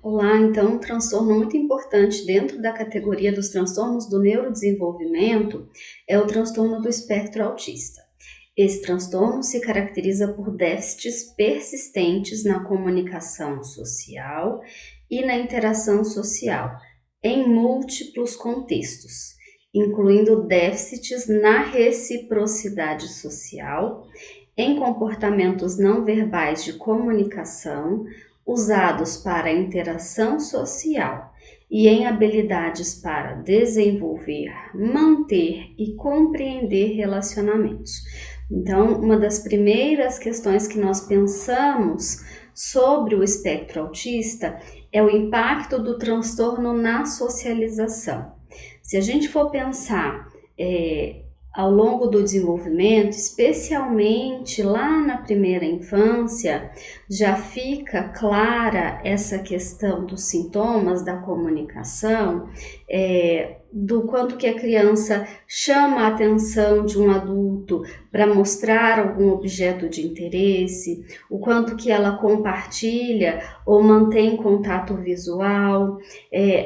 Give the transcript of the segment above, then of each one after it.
Olá, então, um transtorno muito importante dentro da categoria dos transtornos do neurodesenvolvimento é o transtorno do espectro autista. Esse transtorno se caracteriza por déficits persistentes na comunicação social e na interação social, em múltiplos contextos, incluindo déficits na reciprocidade social, em comportamentos não verbais de comunicação, usados para a interação social e em habilidades para desenvolver, manter e compreender relacionamentos. Então, uma das primeiras questões que nós pensamos sobre o espectro autista é o impacto do transtorno na socialização. Se a gente for pensar ao longo do desenvolvimento, especialmente lá na primeira infância, já fica clara essa questão dos sintomas da comunicação, do quanto que a criança chama a atenção de um adulto para mostrar algum objeto de interesse, o quanto que ela compartilha ou mantém contato visual,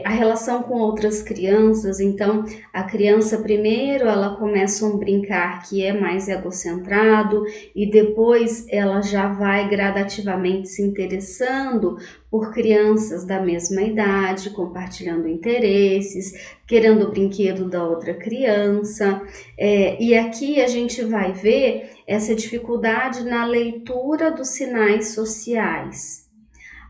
a relação com outras crianças. Então, a criança primeiro ela começa um brincar que é mais egocentrado e depois ela já vai gradativamente se interessando por crianças da mesma idade, compartilhando interesses, querendo o brinquedo da outra criança. E aqui a gente vai ver essa dificuldade na leitura dos sinais sociais.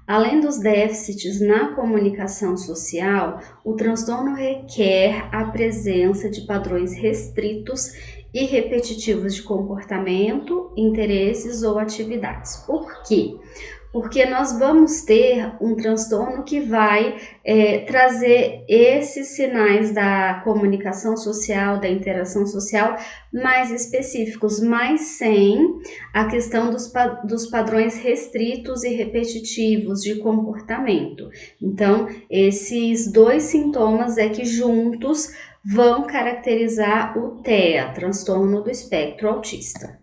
Além dos déficits na comunicação social, o transtorno requer a presença de padrões restritos e repetitivos de comportamento, interesses ou atividades. Por quê? Porque nós vamos ter um transtorno que vai trazer esses sinais da comunicação social, da interação social mais específicos, mas sem a questão dos padrões restritos e repetitivos de comportamento. Então, esses dois sintomas é que juntos vão caracterizar o TEA, transtorno do espectro autista.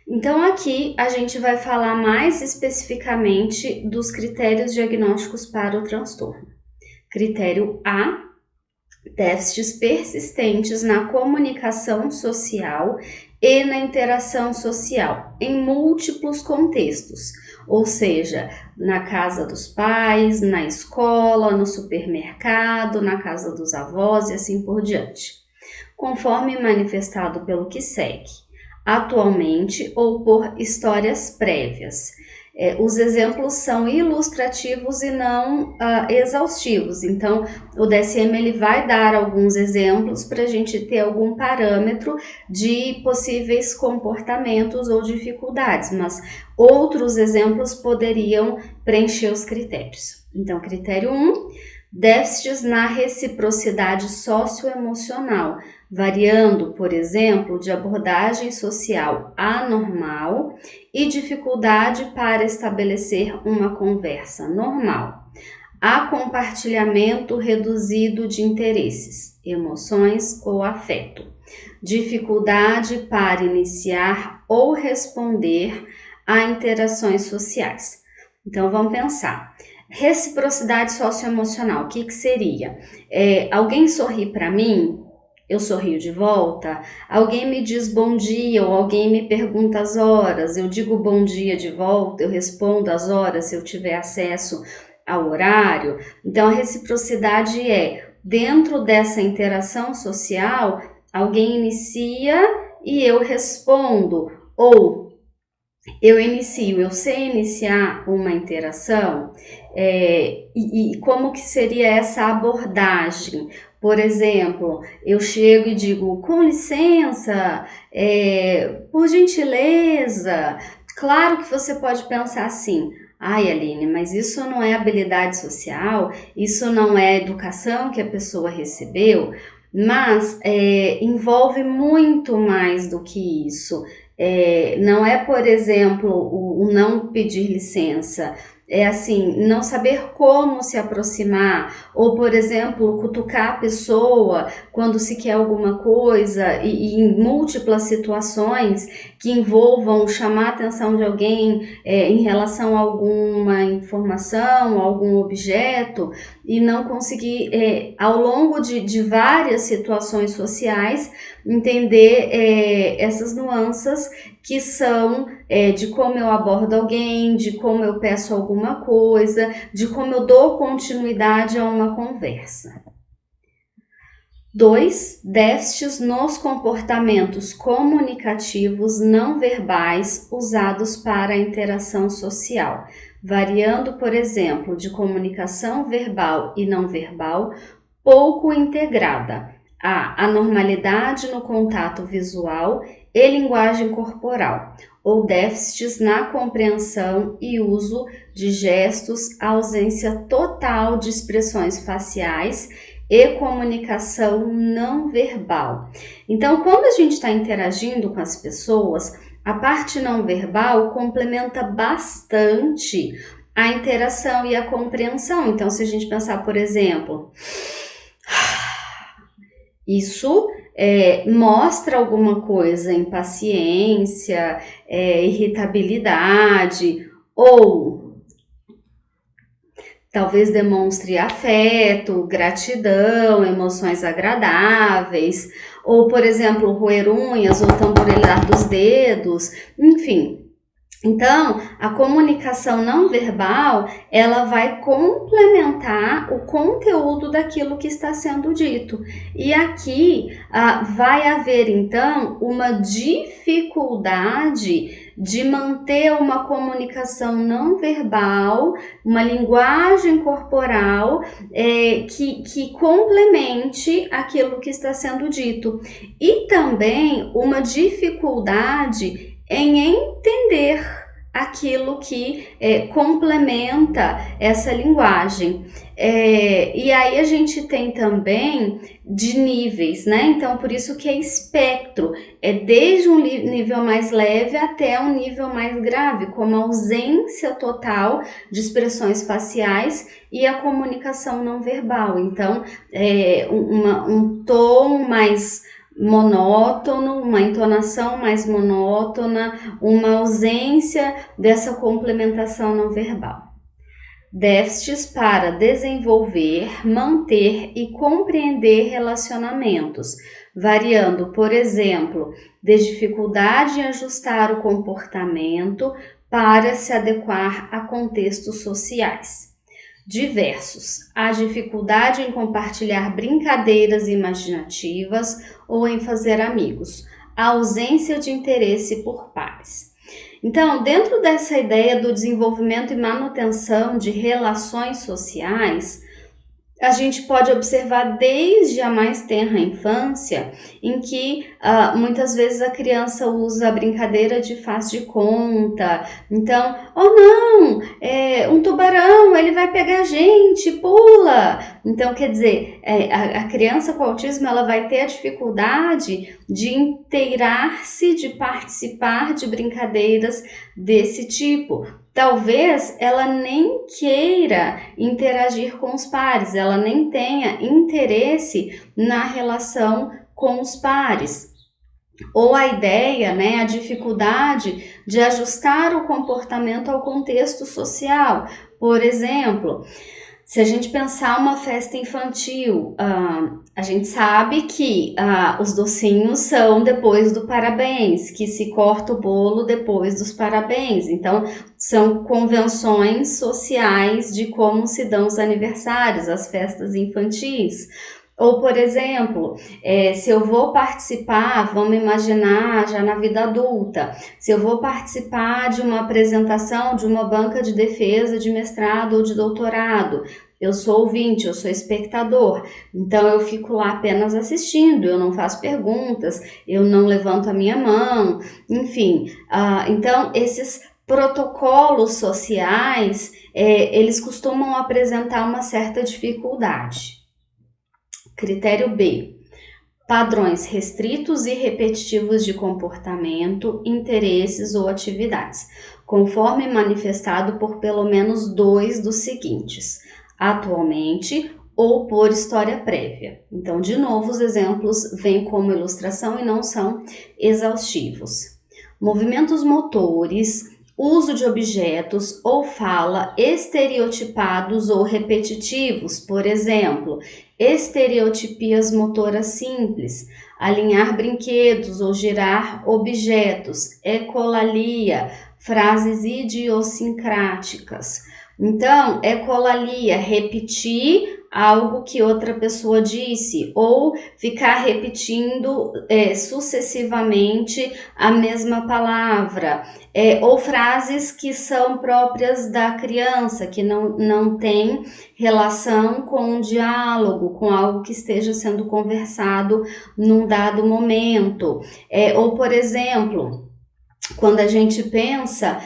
Então, aqui a gente vai falar mais especificamente dos critérios diagnósticos para o transtorno. Critério A, déficits persistentes na comunicação social e na interação social, em múltiplos contextos, ou seja, na casa dos pais, na escola, no supermercado, na casa dos avós e assim por diante, conforme manifestado pelo que segue. Atualmente ou por histórias prévias. Os exemplos são ilustrativos e não exaustivos, então o DSM ele vai dar alguns exemplos para a gente ter algum parâmetro de possíveis comportamentos ou dificuldades, mas outros exemplos poderiam preencher os critérios. Então, critério 1, déficits na reciprocidade socioemocional, variando, por exemplo, de abordagem social anormal e dificuldade para estabelecer uma conversa normal. Há compartilhamento reduzido de interesses, emoções ou afeto. Dificuldade para iniciar ou responder a interações sociais. Então, vamos pensar. Reciprocidade socioemocional, o que seria? Alguém sorri para mim? Eu sorrio de volta, alguém me diz bom dia ou alguém me pergunta as horas, eu digo bom dia de volta, eu respondo as horas se eu tiver acesso ao horário. Então, a reciprocidade dentro dessa interação social, alguém inicia e eu respondo, ou eu sei iniciar uma interação, e como que seria essa abordagem? Por exemplo, eu chego e digo, com licença, por gentileza. Claro que você pode pensar assim, ai Aline, mas isso não é habilidade social, isso não é educação que a pessoa recebeu, mas envolve muito mais do que isso. Não é, por exemplo, o não pedir licença, é assim, não saber como se aproximar, ou, por exemplo, cutucar a pessoa quando se quer alguma coisa, e em múltiplas situações que envolvam chamar a atenção de alguém em relação a alguma informação, algum objeto, e não conseguir, ao longo de várias situações sociais, entender essas nuances que são de como eu abordo alguém, de como eu peço alguma coisa, de como eu dou continuidade a uma conversa. 2. Déficits nos comportamentos comunicativos não verbais usados para a interação social, variando, por exemplo, de comunicação verbal e não verbal pouco integrada, a anormalidade no contato visual e linguagem corporal, ou déficits na compreensão e uso de gestos, ausência total de expressões faciais e comunicação não verbal. Então, quando a gente está interagindo com as pessoas, a parte não verbal complementa bastante a interação e a compreensão. Então, se a gente pensar, por exemplo, isso mostra alguma coisa, impaciência, irritabilidade, ou talvez demonstre afeto, gratidão, emoções agradáveis, ou, por exemplo, roer unhas ou tamborelar dos dedos, enfim. Então, a comunicação não verbal, ela vai complementar o conteúdo daquilo que está sendo dito. E aqui vai haver, então, uma dificuldade de manter uma comunicação não verbal, uma linguagem corporal que complemente aquilo que está sendo dito. E também uma dificuldade em entender aquilo que complementa essa linguagem. E aí a gente tem também de níveis, né? Então, por isso que é espectro, desde um nível mais leve até um nível mais grave, como a ausência total de expressões faciais e a comunicação não verbal. Então, um tom mais monótono, uma entonação mais monótona, uma ausência dessa complementação não verbal. Déficits para desenvolver, manter e compreender relacionamentos, variando, por exemplo, de dificuldade em ajustar o comportamento para se adequar a contextos sociais. Diversos, a dificuldade em compartilhar brincadeiras imaginativas ou em fazer amigos, a ausência de interesse por pares. Então, dentro dessa ideia do desenvolvimento e manutenção de relações sociais, a gente pode observar desde a mais tenra infância, em que muitas vezes a criança usa a brincadeira de faz de conta. Então, oh não, um tubarão, ele vai pegar a gente, pula. Então, quer dizer, a criança com autismo, ela vai ter a dificuldade de inteirar-se, de participar de brincadeiras desse tipo. Talvez ela nem queira interagir com os pares, ela nem tenha interesse na relação com os pares. Ou a ideia, né, a dificuldade de ajustar o comportamento ao contexto social. Por exemplo, se a gente pensar uma festa infantil, a gente sabe que os docinhos são depois do parabéns, que se corta o bolo depois dos parabéns. Então, são convenções sociais de como se dão os aniversários, as festas infantis. Ou, por exemplo, se eu vou participar, vamos imaginar já na vida adulta, se eu vou participar de uma apresentação de uma banca de defesa de mestrado ou de doutorado, eu sou ouvinte, eu sou espectador, então eu fico lá apenas assistindo, eu não faço perguntas, eu não levanto a minha mão, enfim. Então, esses protocolos sociais, eles costumam apresentar uma certa dificuldade. Critério B. Padrões restritos e repetitivos de comportamento, interesses ou atividades. conforme manifestado por pelo menos 2 dos seguintes: atualmente ou por história prévia. Então, de novo, os exemplos vêm como ilustração e não são exaustivos. Movimentos motores, uso de objetos ou fala estereotipados ou repetitivos, por exemplo, estereotipias motoras simples, alinhar brinquedos ou girar objetos, ecolalia, frases idiosincráticas. Então, ecolalia, repetir algo que outra pessoa disse ou ficar repetindo sucessivamente a mesma palavra, ou frases que são próprias da criança, que não tem relação com um diálogo, com algo que esteja sendo conversado num dado momento, ou por exemplo, quando a gente pensa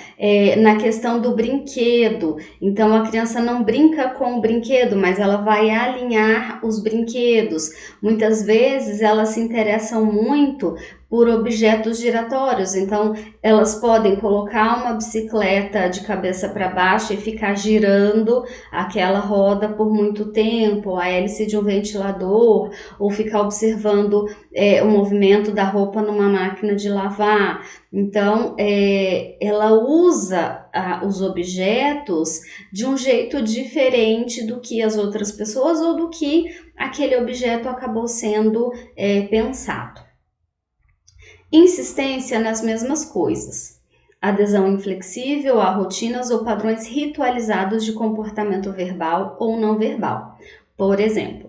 na questão do brinquedo, então a criança não brinca com o brinquedo, mas ela vai alinhar os brinquedos. Muitas vezes elas se interessam muito por objetos giratórios, então elas podem colocar uma bicicleta de cabeça para baixo e ficar girando aquela roda por muito tempo, a hélice de um ventilador, ou ficar observando o movimento da roupa numa máquina de lavar. Então, ela usa os objetos de um jeito diferente do que as outras pessoas ou do que aquele objeto acabou sendo pensado. Insistência nas mesmas coisas. Adesão inflexível a rotinas ou padrões ritualizados de comportamento verbal ou não verbal. Por exemplo,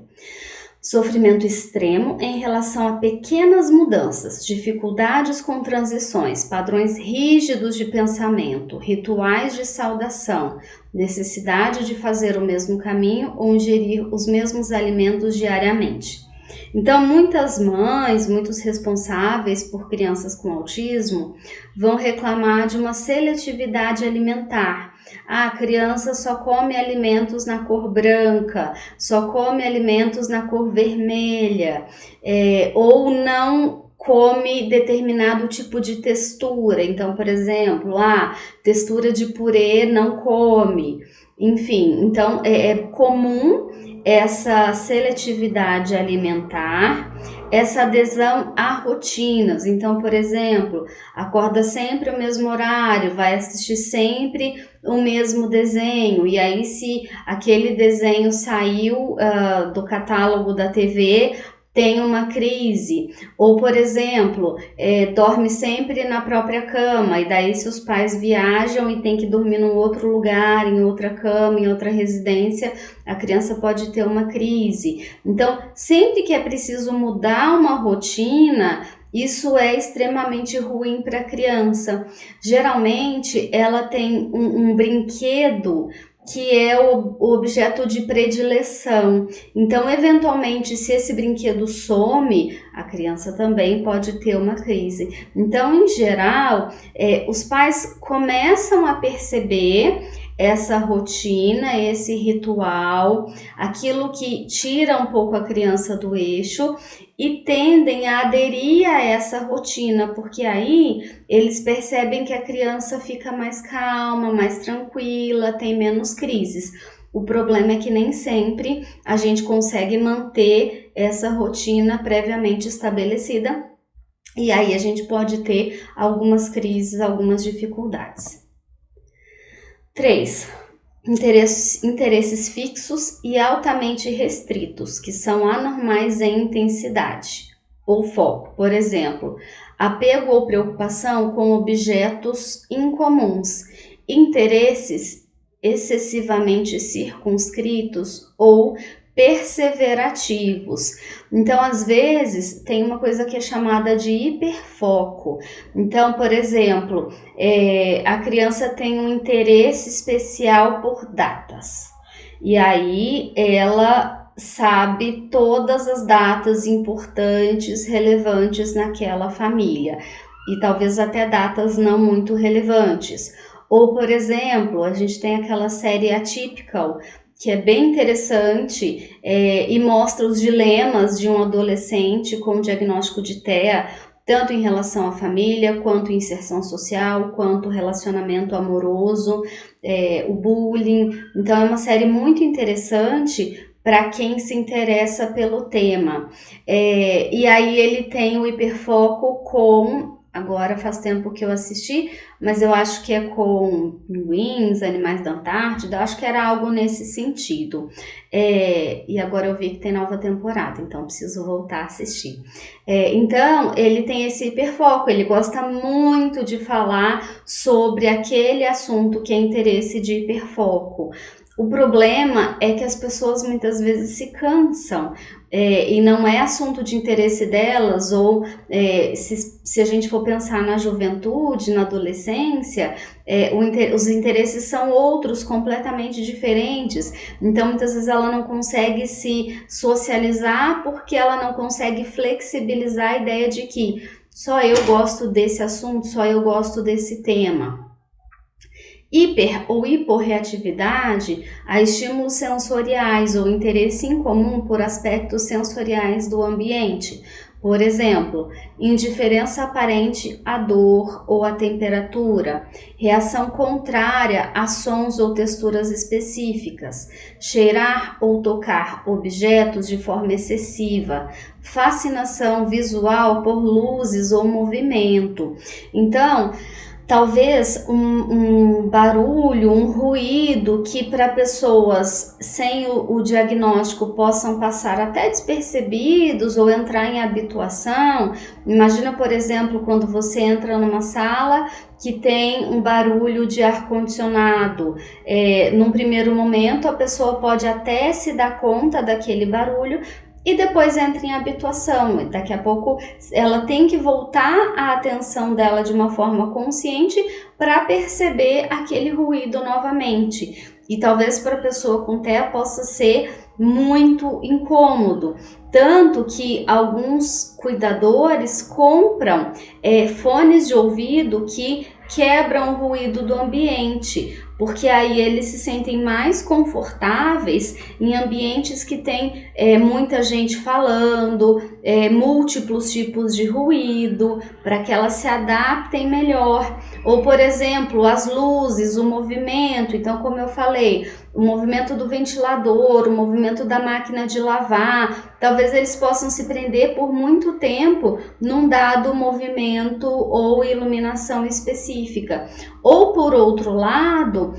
sofrimento extremo em relação a pequenas mudanças, dificuldades com transições, padrões rígidos de pensamento, rituais de saudação, necessidade de fazer o mesmo caminho ou ingerir os mesmos alimentos diariamente. Então, muitas mães, muitos responsáveis por crianças com autismo vão reclamar de uma seletividade alimentar. A criança só come alimentos na cor branca, só come alimentos na cor vermelha, ou não come determinado tipo de textura. Então, por exemplo, textura de purê não come. Enfim, então é comum essa seletividade alimentar, essa adesão a rotinas. Então, por exemplo, acorda sempre o mesmo horário, vai assistir sempre o mesmo desenho, e aí se aquele desenho saiu do catálogo da TV, tem uma crise. Ou, por exemplo, dorme sempre na própria cama, e daí se os pais viajam e tem que dormir num outro lugar, em outra cama, em outra residência, a criança pode ter uma crise. Então, sempre que é preciso mudar uma rotina, isso é extremamente ruim para a criança. Geralmente, ela tem um brinquedo que é o objeto de predileção. Então, eventualmente, se esse brinquedo some, a criança também pode ter uma crise. Então, em geral, os pais começam a perceber essa rotina, esse ritual, aquilo que tira um pouco a criança do eixo, e tendem a aderir a essa rotina, porque aí eles percebem que a criança fica mais calma, mais tranquila, tem menos crises. O problema é que nem sempre a gente consegue manter essa rotina previamente estabelecida, e aí a gente pode ter algumas crises, algumas dificuldades. 3. Interesses fixos e altamente restritos, que são anormais em intensidade ou foco. Por exemplo, apego ou preocupação com objetos incomuns, interesses excessivamente circunscritos ou perseverativos. Então, às vezes, tem uma coisa que é chamada de hiperfoco. Então, por exemplo, a criança tem um interesse especial por datas. E aí, ela sabe todas as datas importantes, relevantes naquela família. E talvez até datas não muito relevantes. Ou, por exemplo, a gente tem aquela série Atypical, que é bem interessante e mostra os dilemas de um adolescente com diagnóstico de TEA. tanto em relação à família, quanto inserção social, quanto relacionamento amoroso, o bullying. Então é uma série muito interessante para quem se interessa pelo tema. E aí ele tem o hiperfoco com, agora faz tempo que eu assisti, mas eu acho que é com pinguins, animais da Antártida, acho que era algo nesse sentido. E agora eu vi que tem nova temporada, então preciso voltar a assistir. Então, ele tem esse hiperfoco, ele gosta muito de falar sobre aquele assunto que é interesse de hiperfoco. O problema é que as pessoas muitas vezes se cansam e não é assunto de interesse delas, ou se a gente for pensar na juventude, na adolescência, os interesses são outros, completamente diferentes. Então muitas vezes ela não consegue se socializar porque ela não consegue flexibilizar a ideia de que só eu gosto desse assunto, só eu gosto desse tema. Hiper ou hiporreatividade a estímulos sensoriais ou interesse em comum por aspectos sensoriais do ambiente. Por exemplo, indiferença aparente à dor ou à temperatura, reação contrária a sons ou texturas específicas, cheirar ou tocar objetos de forma excessiva, fascinação visual por luzes ou movimento. Então, talvez um barulho, um ruído que para pessoas sem o diagnóstico possam passar até despercebidos ou entrar em habituação. Imagina, por exemplo, quando você entra numa sala que tem um barulho de ar-condicionado. Num primeiro momento a pessoa pode até se dar conta daquele barulho, e depois entra em habituação. Daqui a pouco ela tem que voltar a atenção dela de uma forma consciente para perceber aquele ruído novamente. E talvez para a pessoa com TEA possa ser muito incômodo. Tanto que alguns cuidadores compram fones de ouvido que quebram o ruído do ambiente, porque aí eles se sentem mais confortáveis em ambientes que tem muita gente falando, múltiplos tipos de ruído, para que elas se adaptem melhor. Ou, por exemplo, as luzes, o movimento. Então, como eu falei, o movimento do ventilador, o movimento da máquina de lavar, talvez eles possam se prender por muito tempo num dado movimento ou iluminação específica. Ou, por outro lado,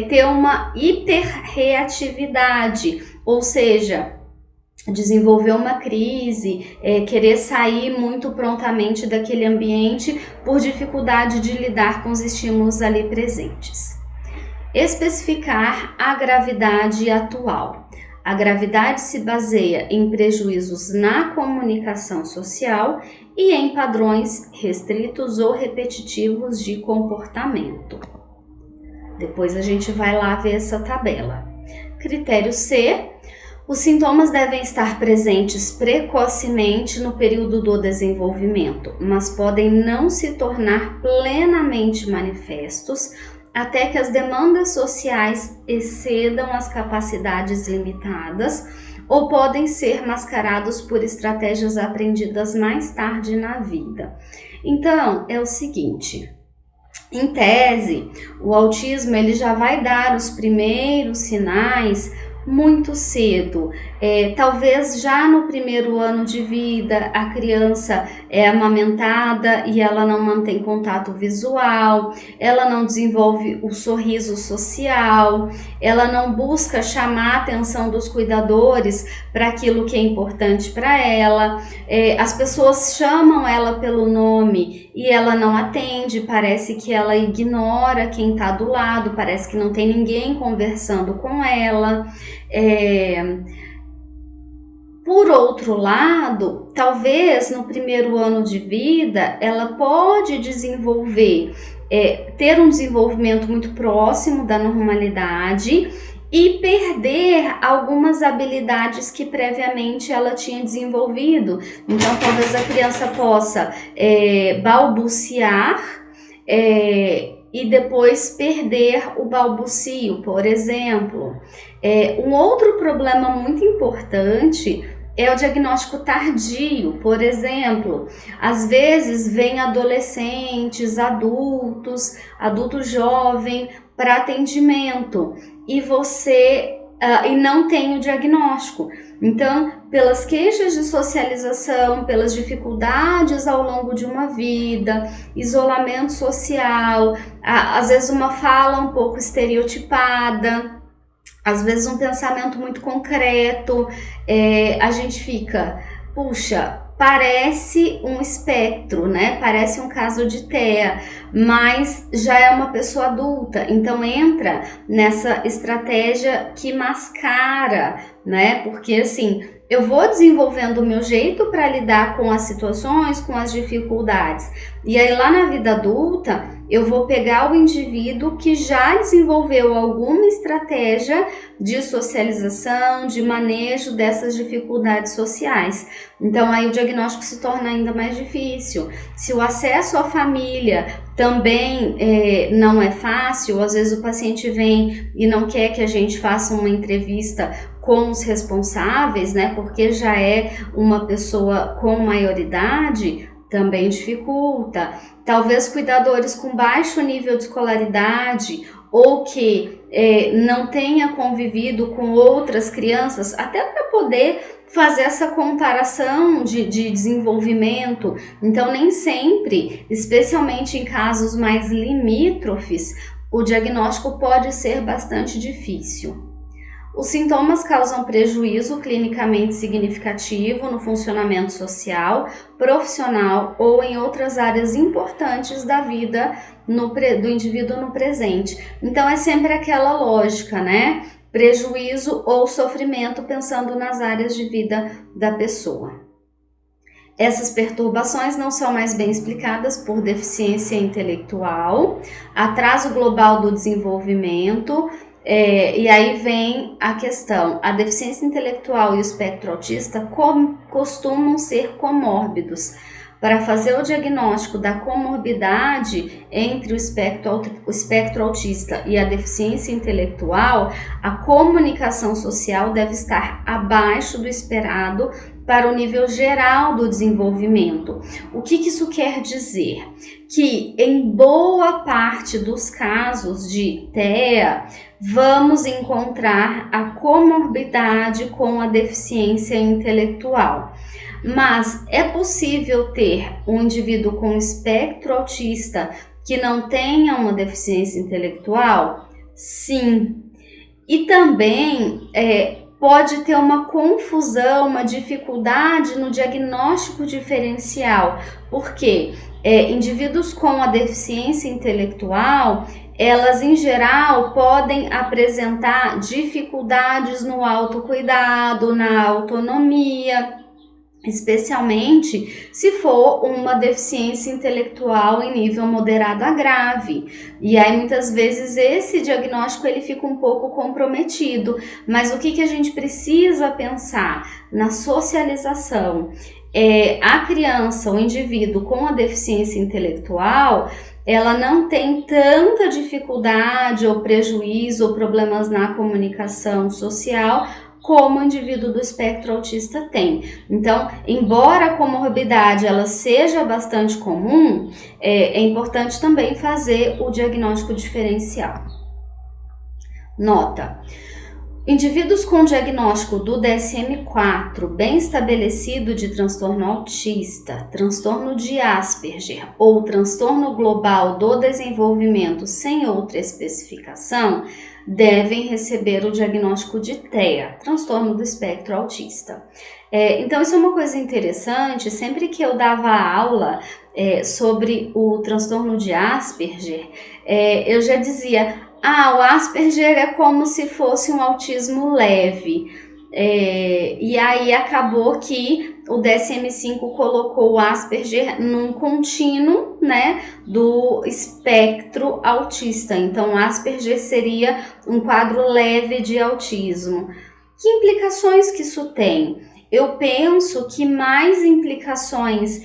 ter uma hiperreatividade, ou seja, desenvolver uma crise, querer sair muito prontamente daquele ambiente por dificuldade de lidar com os estímulos ali presentes. Especificar a gravidade atual. A gravidade se baseia em prejuízos na comunicação social e em padrões restritos ou repetitivos de comportamento. Depois a gente vai lá ver essa tabela. Critério C. Os sintomas devem estar presentes precocemente no período do desenvolvimento, mas podem não se tornar plenamente manifestos até que as demandas sociais excedam as capacidades limitadas, ou podem ser mascarados por estratégias aprendidas mais tarde na vida. Então, é o seguinte, em tese, o autismo ele já vai dar os primeiros sinais muito cedo. Talvez já no primeiro ano de vida a criança é amamentada e ela não mantém contato visual, ela não desenvolve o sorriso social, ela não busca chamar a atenção dos cuidadores para aquilo que é importante para ela, as pessoas chamam ela pelo nome e ela não atende, parece que ela ignora quem está do lado, parece que não tem ninguém conversando com ela. Por outro lado, talvez no primeiro ano de vida ela pode desenvolver, ter um desenvolvimento muito próximo da normalidade e perder algumas habilidades que previamente ela tinha desenvolvido. Então talvez a criança possa balbuciar e depois perder o balbucio, por exemplo. Um outro problema muito importante é o diagnóstico tardio. Por exemplo, às vezes vem adolescentes, adultos jovem para atendimento e você e não tem o diagnóstico. Então, pelas queixas de socialização, pelas dificuldades ao longo de uma vida, isolamento social, às vezes uma fala um pouco estereotipada, às vezes um pensamento muito concreto, a gente fica, puxa, parece um espectro, né? Parece um caso de TEA, mas já é uma pessoa adulta, então entra nessa estratégia que mascara, né? Porque assim, eu vou desenvolvendo o meu jeito para lidar com as situações, com as dificuldades. E aí lá na vida adulta, eu vou pegar o indivíduo que já desenvolveu alguma estratégia de socialização, de manejo dessas dificuldades sociais. Então aí o diagnóstico se torna ainda mais difícil. Se o acesso à família também não é fácil, às vezes o paciente vem e não quer que a gente faça uma entrevista com os responsáveis, né? Porque já é uma pessoa com maioridade, também dificulta. Talvez cuidadores com baixo nível de escolaridade ou que não tenha convivido com outras crianças, até para poder fazer essa comparação de desenvolvimento. Então, nem sempre, especialmente em casos mais limítrofes, o diagnóstico pode ser bastante difícil. Os sintomas causam prejuízo clinicamente significativo no funcionamento social, profissional ou em outras áreas importantes da vida do indivíduo no presente. Então é sempre aquela lógica, né? Prejuízo ou sofrimento pensando nas áreas de vida da pessoa. Essas perturbações não são mais bem explicadas por deficiência intelectual, atraso global do desenvolvimento. E aí vem a questão, a deficiência intelectual e o espectro autista costumam ser comórbidos. Para fazer o diagnóstico da comorbidade entre o espectro autista e a deficiência intelectual, a comunicação social deve estar abaixo do esperado para o nível geral do desenvolvimento. O que isso quer dizer? Que em boa parte dos casos de TEA, vamos encontrar a comorbidade com a deficiência intelectual. Mas é possível ter um indivíduo com espectro autista que não tenha uma deficiência intelectual? Sim. E também pode ter uma confusão, uma dificuldade no diagnóstico diferencial, porque indivíduos com a deficiência intelectual, elas em geral podem apresentar dificuldades no autocuidado, na autonomia, especialmente se for uma deficiência intelectual em nível moderado a grave. E aí muitas vezes esse diagnóstico ele fica um pouco comprometido, mas o que a gente precisa pensar na socialização? A criança, o indivíduo com a deficiência intelectual, ela não tem tanta dificuldade ou prejuízo ou problemas na comunicação social como o indivíduo do espectro autista tem. Então, embora a comorbidade ela seja bastante comum, é importante também fazer o diagnóstico diferencial. Nota: indivíduos com diagnóstico do DSM-4 bem estabelecido de transtorno autista, transtorno de Asperger ou transtorno global do desenvolvimento sem outra especificação devem receber o diagnóstico de TEA, transtorno do espectro autista. Então isso é uma coisa interessante, sempre que eu dava aula sobre o transtorno de Asperger, eu já dizia, o Asperger é como se fosse um autismo leve. E aí acabou que o DSM-5 colocou o Asperger num contínuo, né, do espectro autista. Então, Asperger seria um quadro leve de autismo. Que implicações que isso tem? Eu penso que mais implicações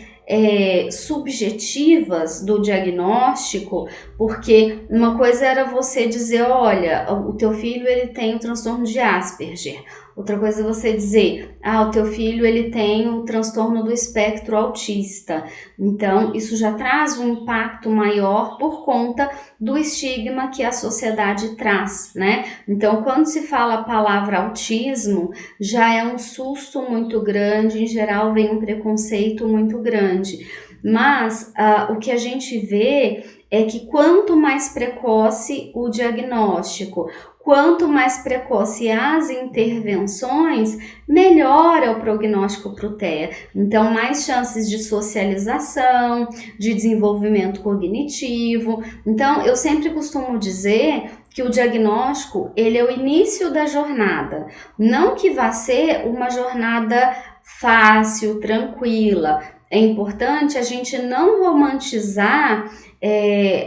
subjetivas do diagnóstico, porque uma coisa era você dizer, olha, o teu filho ele tem o transtorno de Asperger. Outra coisa é você dizer, o teu filho ele tem o transtorno do espectro autista. Então, isso já traz um impacto maior por conta do estigma que a sociedade traz, né? Então, quando se fala a palavra autismo, já é um susto muito grande, em geral vem um preconceito muito grande. Mas o que a gente vê é que quanto mais precoce o diagnóstico, quanto mais precoce as intervenções, melhor é o prognóstico para o TEA. Então, mais chances de socialização, de desenvolvimento cognitivo. Então, eu sempre costumo dizer que o diagnóstico, ele é o início da jornada. Não que vá ser uma jornada fácil, tranquila. É importante a gente não romantizar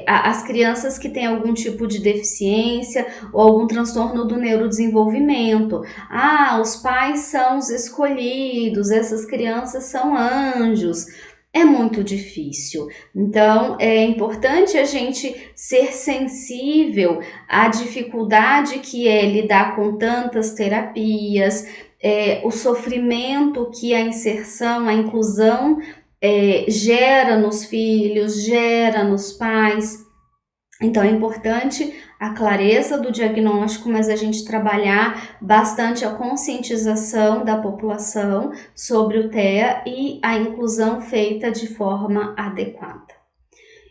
as crianças que têm algum tipo de deficiência ou algum transtorno do neurodesenvolvimento. Os pais são os escolhidos, essas crianças são anjos. É muito difícil. Então, é importante a gente ser sensível à dificuldade que é lidar com tantas terapias, o sofrimento que a inserção, a inclusão gera nos filhos, gera nos pais. Então, é importante a clareza do diagnóstico, mas a gente trabalhar bastante a conscientização da população sobre o TEA e a inclusão feita de forma adequada.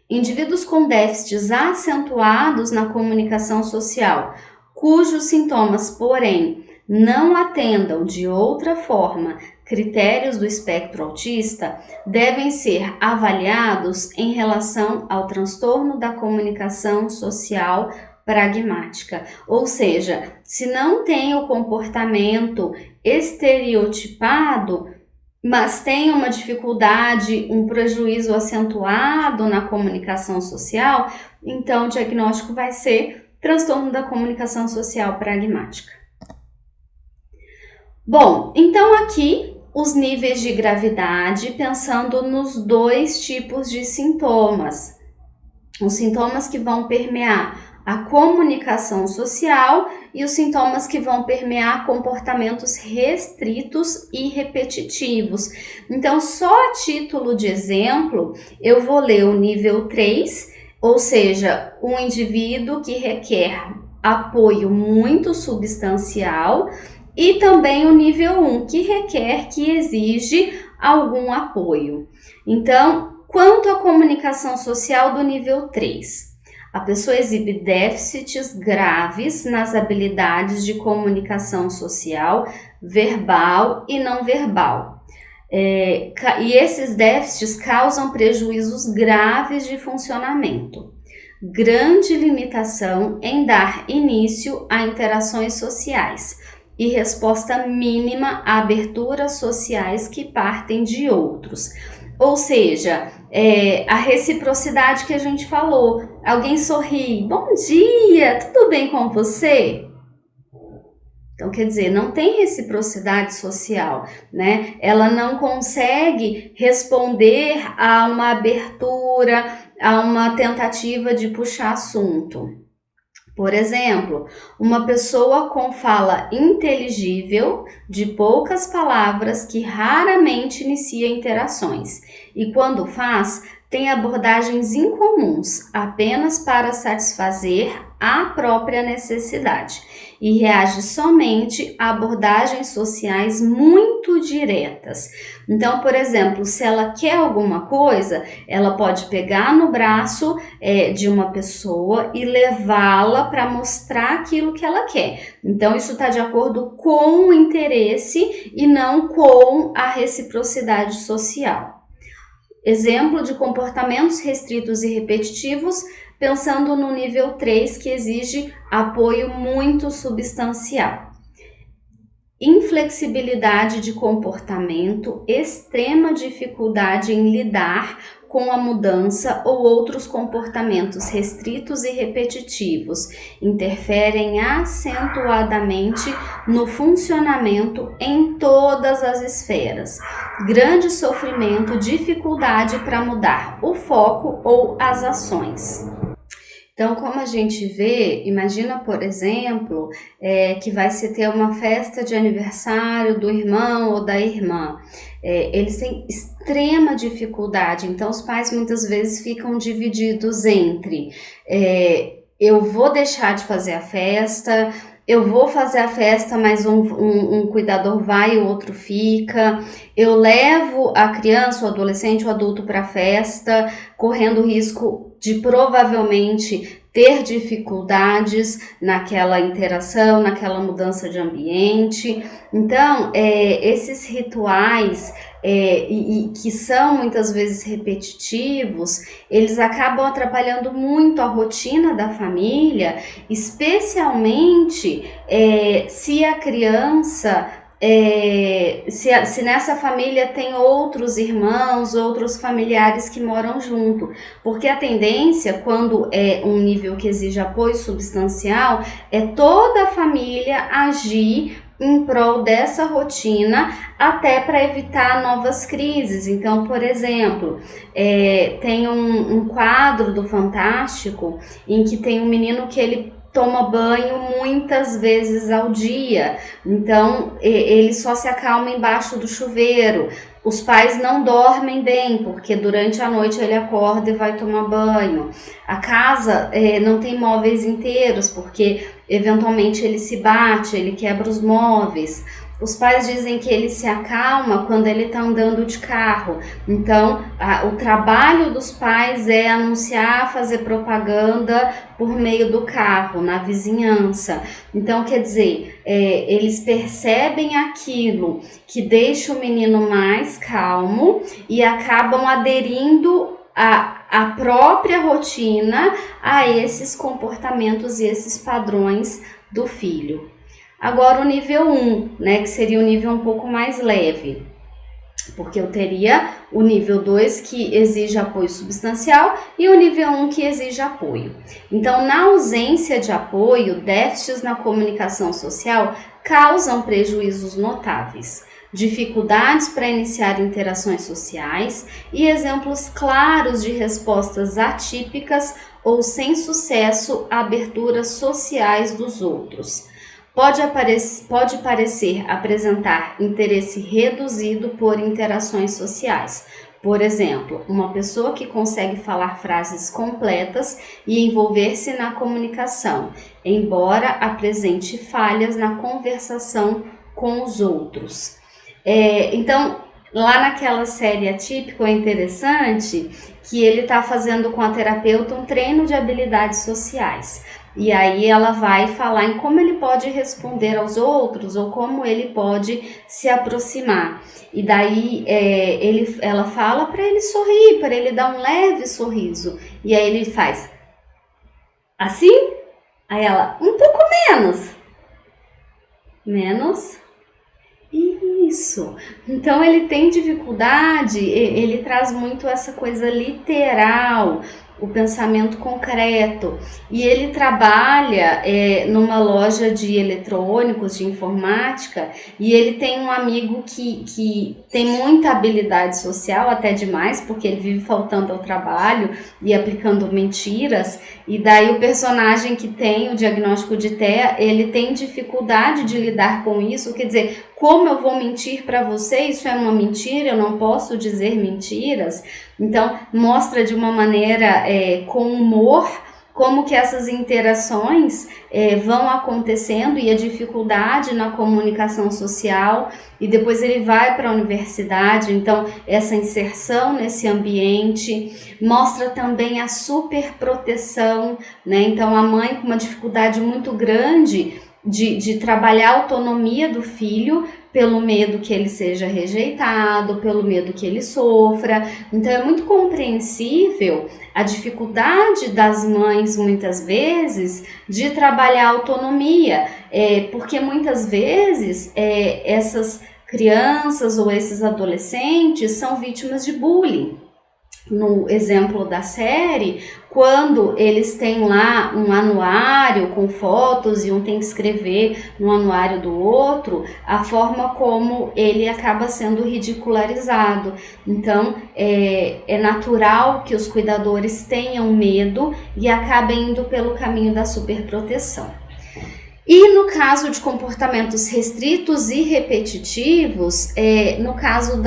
Indivíduos com déficits acentuados na comunicação social, cujos sintomas, porém, não atendam de outra forma critérios do espectro autista, devem ser avaliados em relação ao transtorno da comunicação social pragmática. Ou seja, se não tem o comportamento estereotipado, mas tem uma dificuldade, um prejuízo acentuado na comunicação social, então o diagnóstico vai ser transtorno da comunicação social pragmática. Bom, então aqui os níveis de gravidade, pensando nos dois tipos de sintomas. Os sintomas que vão permear a comunicação social e os sintomas que vão permear comportamentos restritos e repetitivos. Então, só a título de exemplo, eu vou ler o nível 3, ou seja, um indivíduo que requer apoio muito substancial, e também o nível 1, que exige algum apoio. Então, quanto à comunicação social do nível 3, a pessoa exibe déficits graves nas habilidades de comunicação social, verbal e não verbal. E esses déficits causam prejuízos graves de funcionamento. Grande limitação em dar início a interações sociais e resposta mínima a aberturas sociais que partem de outros. Ou seja, a reciprocidade que a gente falou. Alguém sorri, bom dia, tudo bem com você? Então, quer dizer, não tem reciprocidade social, né? Ela não consegue responder a uma abertura, a uma tentativa de puxar assunto. Por exemplo, uma pessoa com fala inteligível, de poucas palavras, que raramente inicia interações e, quando faz, tem abordagens incomuns apenas para satisfazer a própria necessidade e reage somente a abordagens sociais muito diretas. Então, por exemplo, se ela quer alguma coisa, ela pode pegar no braço de uma pessoa e levá-la para mostrar aquilo que ela quer. Então, isso está de acordo com o interesse e não com a reciprocidade social. Exemplo de comportamentos restritos e repetitivos, pensando no nível 3, que exige apoio muito substancial. Inflexibilidade de comportamento, extrema dificuldade em lidar com a mudança ou outros comportamentos restritos e repetitivos, interferem acentuadamente no funcionamento em todas as esferas. Grande sofrimento, dificuldade para mudar o foco ou as ações. Então, como a gente vê, imagina, por exemplo, que vai se ter uma festa de aniversário do irmão ou da irmã. Eles têm extrema dificuldade, então os pais muitas vezes ficam divididos entre eu vou deixar de fazer a festa, eu vou fazer a festa, mas um cuidador vai e o outro fica. Eu levo a criança, o adolescente, o adulto para a festa, correndo o risco de provavelmente ter dificuldades naquela interação, naquela mudança de ambiente. Então, esses rituais que são muitas vezes repetitivos, eles acabam atrapalhando muito a rotina da família, especialmente se a criança se nessa família tem outros irmãos, outros familiares que moram junto, porque a tendência, quando é um nível que exige apoio substancial, é toda a família agir em prol dessa rotina, até para evitar novas crises. Então, por exemplo, tem um quadro do Fantástico em que tem um menino que ele toma banho muitas vezes ao dia, então ele só se acalma embaixo do chuveiro. Os pais não dormem bem, porque durante a noite ele acorda e vai tomar banho. A casa não tem móveis inteiros, porque eventualmente ele se bate, ele quebra os móveis. Os pais dizem que ele se acalma quando ele está andando de carro. Então, o trabalho dos pais é anunciar, fazer propaganda por meio do carro, na vizinhança. Então, quer dizer, eles percebem aquilo que deixa o menino mais calmo e acabam aderindo a própria rotina a esses comportamentos e esses padrões do filho. Agora o nível 1, né, que seria um nível um pouco mais leve, porque eu teria o nível 2 que exige apoio substancial e o nível 1 que exige apoio. Então, na ausência de apoio, déficits na comunicação social causam prejuízos notáveis, dificuldades para iniciar interações sociais e exemplos claros de respostas atípicas ou sem sucesso a aberturas sociais dos outros. Pode parecer apresentar interesse reduzido por interações sociais. Por exemplo, uma pessoa que consegue falar frases completas e envolver-se na comunicação, embora apresente falhas na conversação com os outros. Então, lá naquela série Atípico é interessante que ele está fazendo com a terapeuta um treino de habilidades sociais. E aí ela vai falar em como ele pode responder aos outros ou como ele pode se aproximar. E daí ela fala para ele sorrir, para ele dar um leve sorriso. E aí ele faz assim? Aí ela, um pouco menos. Menos. Isso. Então ele tem dificuldade, ele traz muito essa coisa literal, o pensamento concreto, e ele trabalha numa loja de eletrônicos, de informática, e ele tem um amigo que tem muita habilidade social, até demais, porque ele vive faltando ao trabalho e aplicando mentiras, e daí o personagem que tem o diagnóstico de TEA, ele tem dificuldade de lidar com isso, quer dizer, como eu vou mentir para você? Isso é uma mentira, eu não posso dizer mentiras. Então, mostra de uma maneira com humor como que essas interações vão acontecendo e a dificuldade na comunicação social, e depois ele vai para a universidade, então essa inserção nesse ambiente mostra também a superproteção, né? Então a mãe com uma dificuldade muito grande de trabalhar a autonomia do filho pelo medo que ele seja rejeitado, pelo medo que ele sofra. Então é muito compreensível a dificuldade das mães muitas vezes de trabalhar a autonomia, porque muitas vezes essas crianças ou esses adolescentes são vítimas de bullying. no exemplo da série, quando eles têm lá um anuário com fotos e um tem que escrever no anuário do outro, a forma como ele acaba sendo ridicularizado. Então, é natural que os cuidadores tenham medo e acabem indo pelo caminho da superproteção. E no caso de comportamentos restritos e repetitivos, no caso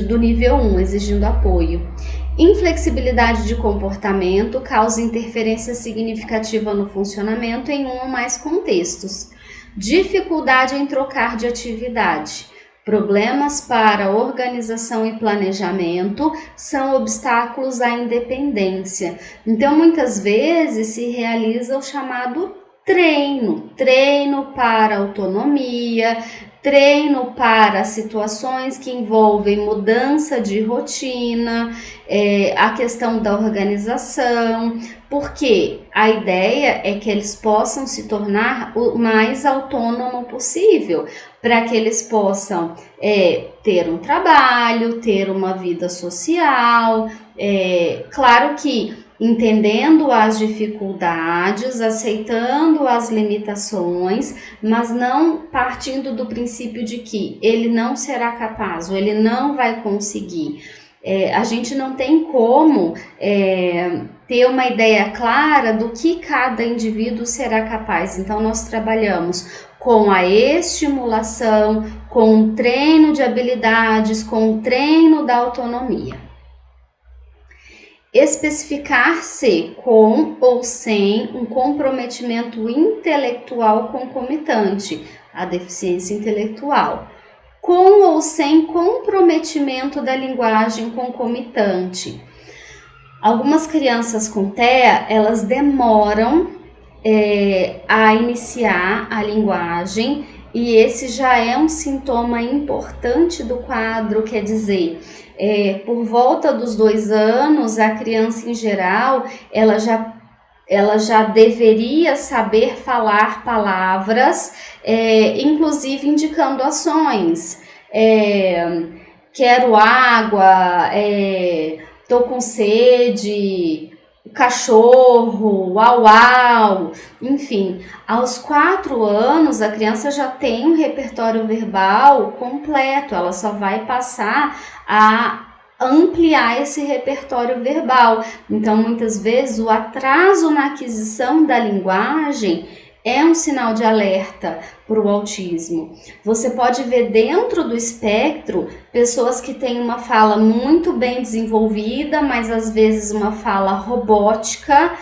do nível 1, exigindo apoio, inflexibilidade de comportamento causa interferência significativa no funcionamento em um ou mais contextos, dificuldade em trocar de atividade, problemas para organização e planejamento são obstáculos à independência. Então, muitas vezes se realiza o chamado treino para autonomia, treino para situações que envolvem mudança de rotina, a questão da organização, porque a ideia é que eles possam se tornar o mais autônomo possível, para que eles possam ter um trabalho, ter uma vida social, claro que entendendo as dificuldades, aceitando as limitações, mas não partindo do princípio de que ele não será capaz ou ele não vai conseguir. A gente não tem como ter uma ideia clara do que cada indivíduo será capaz. Então, nós trabalhamos com a estimulação, com o treino de habilidades, com o treino da autonomia. Especificar-se com ou sem um comprometimento intelectual concomitante, a deficiência intelectual, com ou sem comprometimento da linguagem concomitante. Algumas crianças com TEA, elas demoram a iniciar a linguagem, e esse já é um sintoma importante do quadro, quer dizer, por volta dos 2 anos, a criança em geral, ela já deveria saber falar palavras, inclusive indicando ações. Quero água, tô com sede, cachorro, uau, uau, enfim, aos 4 anos a criança já tem um repertório verbal completo, ela só vai passar a ampliar esse repertório verbal. Então, muitas vezes, o atraso na aquisição da linguagem é um sinal de alerta para o autismo. Você pode ver dentro do espectro pessoas que têm uma fala muito bem desenvolvida, mas às vezes uma fala robótica.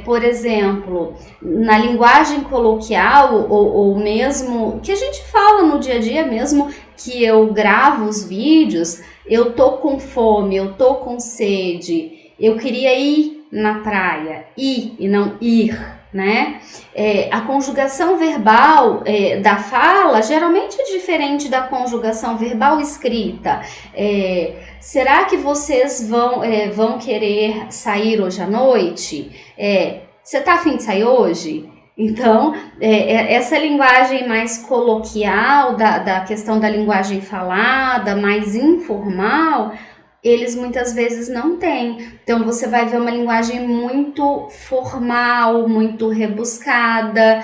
Por exemplo, na linguagem coloquial ou mesmo que a gente fala no dia a dia, mesmo que eu gravo os vídeos, eu tô com fome, eu tô com sede, eu queria ir na praia, ir e não ir, né? A conjugação verbal da fala geralmente é diferente da conjugação verbal escrita. Será que vocês vão querer sair hoje à noite? Você tá a fim de sair hoje? Então, essa linguagem mais coloquial, da questão da linguagem falada, mais informal, eles muitas vezes não têm. Então, você vai ver uma linguagem muito formal, muito rebuscada.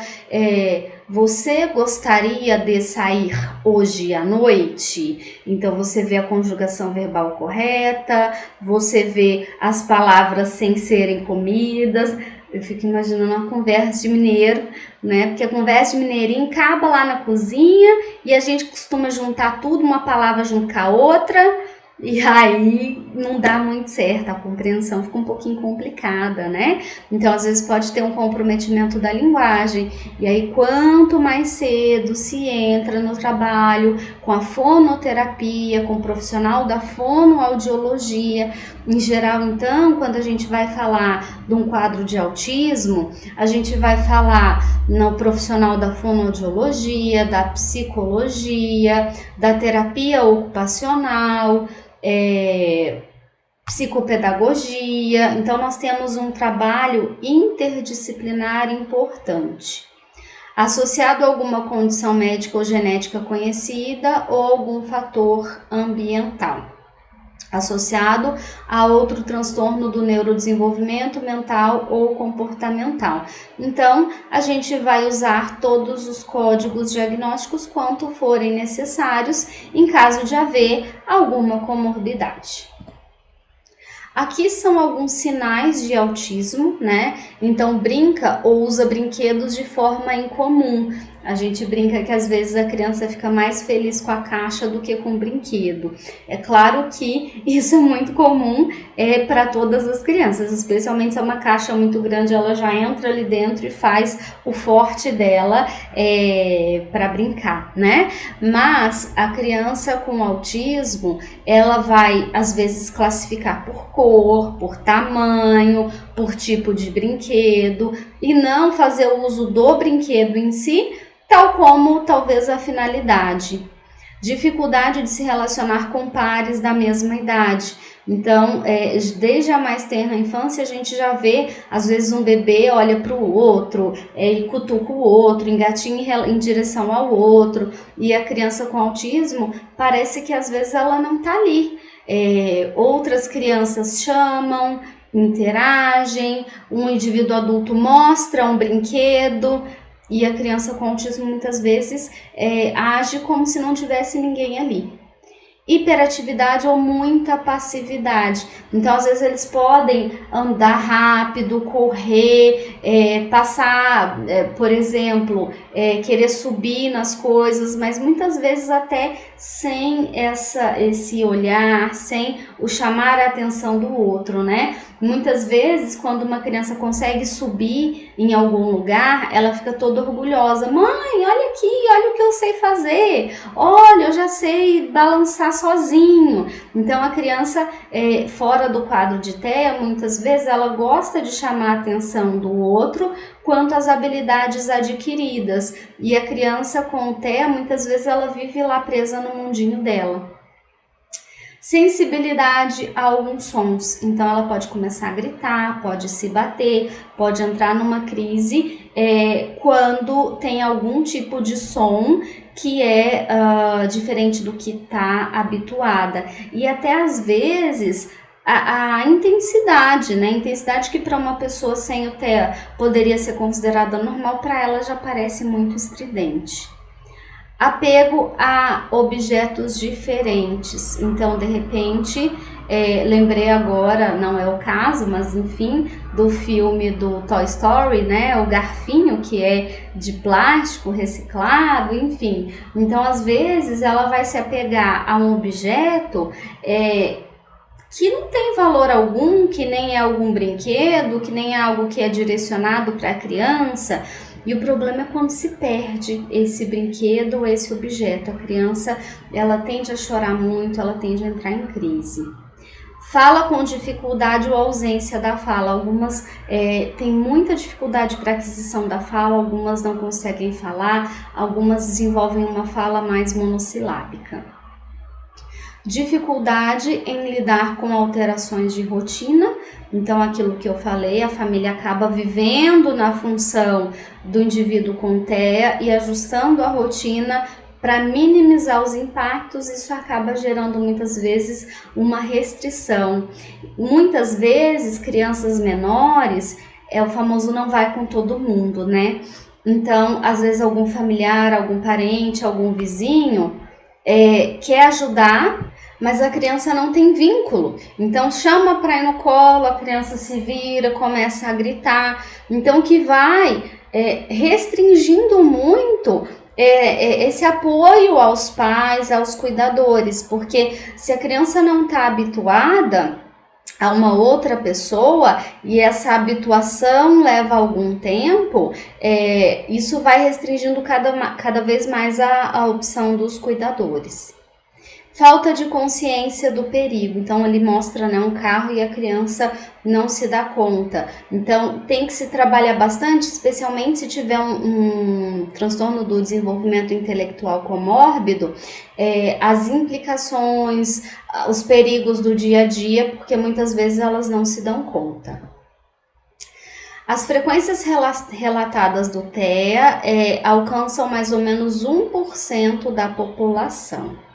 Você gostaria de sair hoje à noite? Então, você vê a conjugação verbal correta, você vê as palavras sem serem comidas. Eu fico imaginando uma conversa de mineiro, né? Porque a conversa de mineirinho acaba lá na cozinha e a gente costuma juntar tudo, uma palavra junto com a outra, e aí não dá muito certo, a compreensão fica um pouquinho complicada, né? Então, às vezes pode ter um comprometimento da linguagem, e aí quanto mais cedo se entra no trabalho com a fonoterapia, com o profissional da fonoaudiologia, em geral, então, quando a gente vai falar de um quadro de autismo, a gente vai falar no profissional da fonoaudiologia, da psicologia, da terapia ocupacional, psicopedagogia. Então, nós temos um trabalho interdisciplinar importante, associado a alguma condição médica ou genética conhecida ou algum fator ambiental. associado a outro transtorno do neurodesenvolvimento mental ou comportamental. Então, a gente vai usar todos os códigos diagnósticos quanto forem necessários em caso de haver alguma comorbidade. Aqui são alguns sinais de autismo, né? Então, brinca ou usa brinquedos de forma incomum. A gente brinca que às vezes a criança fica mais feliz com a caixa do que com o brinquedo. É claro que isso é muito comum para todas as crianças, especialmente se é uma caixa muito grande, ela já entra ali dentro e faz o forte dela para brincar, né? Mas a criança com autismo, ela vai às vezes classificar por cor, por tamanho, por tipo de brinquedo e não fazer o uso do brinquedo em si, tal como talvez a finalidade. Dificuldade de se relacionar com pares da mesma idade. Então, desde a mais tenra infância, a gente já vê, às vezes, um bebê olha para o outro e cutuca o outro, engatinha em direção ao outro. E a criança com autismo, parece que às vezes ela não está ali. Outras crianças chamam, interagem, um indivíduo adulto mostra um brinquedo, e a criança com autismo muitas vezes age como se não tivesse ninguém ali. Hiperatividade ou muita passividade. Então, às vezes, eles podem andar rápido, correr, passar, por exemplo, querer subir nas coisas, mas muitas vezes até sem esse olhar, sem o chamar a atenção do outro, né? Muitas vezes, quando uma criança consegue subir em algum lugar, ela fica toda orgulhosa. Mãe, olha aqui, olha o que eu sei fazer. Olha, eu já sei balançar sozinho. Então, a criança fora do quadro de TEA, muitas vezes, ela gosta de chamar a atenção do outro quanto às habilidades adquiridas. E a criança com TEA, muitas vezes, ela vive lá presa no mundinho dela. Sensibilidade a alguns sons, então ela pode começar a gritar, pode se bater, pode entrar numa crise quando tem algum tipo de som que é diferente do que está habituada. E até às vezes a intensidade, né? A intensidade que para uma pessoa sem o TEA poderia ser considerada normal, para ela já parece muito estridente. Apego a objetos diferentes. Então, de repente, lembrei agora, não é o caso, mas enfim, do filme do Toy Story, né? O garfinho que é de plástico reciclado, enfim. Então, às vezes, ela vai se apegar a um objeto que não tem valor algum, que nem é algum brinquedo, que nem é algo que é direcionado para a criança. E o problema é quando se perde esse brinquedo ou esse objeto. A criança, ela tende a chorar muito, ela tende a entrar em crise. Fala com dificuldade ou ausência da fala. Algumas têm muita dificuldade para aquisição da fala, algumas não conseguem falar, algumas desenvolvem uma fala mais monossilábica. Dificuldade em lidar com alterações de rotina. Então, aquilo que eu falei, a família acaba vivendo na função do indivíduo com TEA e ajustando a rotina para minimizar os impactos. Isso acaba gerando muitas vezes uma restrição. Muitas vezes, crianças menores, o famoso não vai com todo mundo, né? Então, às vezes algum familiar, algum parente, algum vizinho quer ajudar, mas a criança não tem vínculo. Então chama para ir no colo, a criança se vira, começa a gritar. Então que vai restringindo muito esse apoio aos pais, aos cuidadores, porque se a criança não está habituada a uma outra pessoa e essa habituação leva algum tempo, isso vai restringindo cada vez mais a opção dos cuidadores. Falta de consciência do perigo, então ele mostra um carro e a criança não se dá conta. Então tem que se trabalhar bastante, especialmente se tiver um transtorno do desenvolvimento intelectual comórbido, as implicações, os perigos do dia a dia, porque muitas vezes elas não se dão conta. As frequências relatadas do TEA alcançam mais ou menos 1% da população.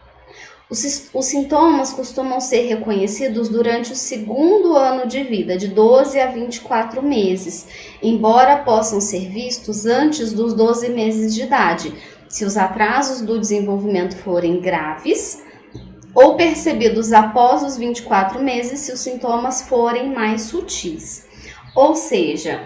Os sintomas costumam ser reconhecidos durante o segundo ano de vida, de 12 a 24 meses, embora possam ser vistos antes dos 12 meses de idade, se os atrasos do desenvolvimento forem graves, ou percebidos após os 24 meses, se os sintomas forem mais sutis. Ou seja,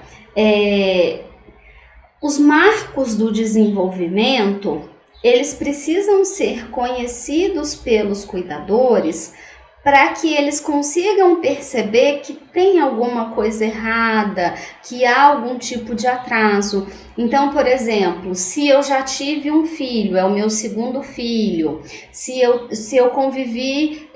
os marcos do desenvolvimento, eles precisam ser conhecidos pelos cuidadores para que eles consigam perceber que tem alguma coisa errada, que há algum tipo de atraso. Então, por exemplo, se eu já tive um filho, é o meu segundo filho, se eu convivi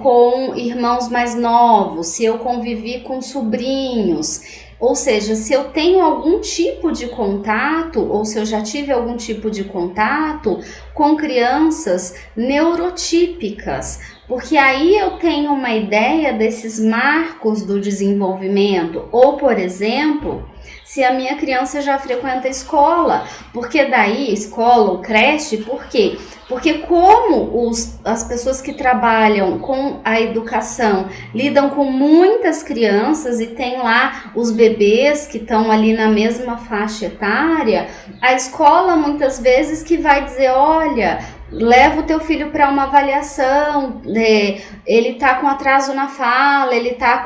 com irmãos mais novos, se eu convivi com sobrinhos, ou seja, se eu tenho algum tipo de contato, ou se eu já tive algum tipo de contato com crianças neurotípicas, porque aí eu tenho uma ideia desses marcos do desenvolvimento, ou, por exemplo, se a minha criança já frequenta escola, porque daí escola ou creche, por quê? Porque como as pessoas que trabalham com a educação lidam com muitas crianças e tem lá os bebês que estão ali na mesma faixa etária, a escola muitas vezes que vai dizer, olha, leva o teu filho para uma avaliação, ele está com atraso na fala, ele está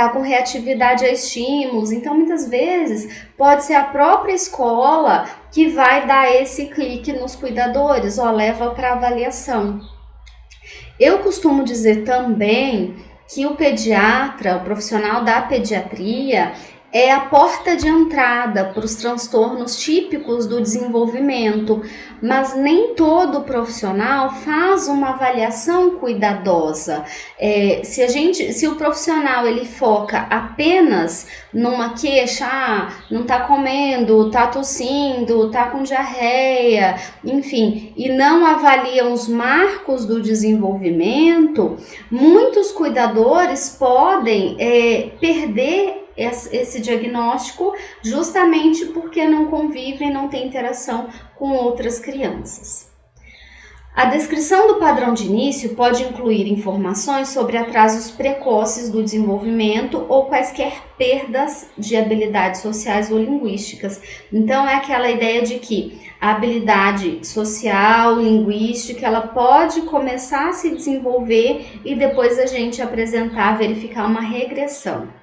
com reatividade a estímulos. Então, muitas vezes, pode ser a própria escola que vai dar esse clique nos cuidadores, leva para avaliação. Eu costumo dizer também que o pediatra, o profissional da pediatria, é a porta de entrada para os transtornos típicos do desenvolvimento, mas nem todo profissional faz uma avaliação cuidadosa. Se o profissional ele foca apenas numa queixa, não está comendo, está tossindo, está com diarreia, enfim, e não avalia os marcos do desenvolvimento, muitos cuidadores podem perder esse diagnóstico justamente porque não convivem, não têm interação com outras crianças. A descrição do padrão de início pode incluir informações sobre atrasos precoces do desenvolvimento ou quaisquer perdas de habilidades sociais ou linguísticas. Então, é aquela ideia de que a habilidade social, linguística, ela pode começar a se desenvolver e depois a gente verificar uma regressão.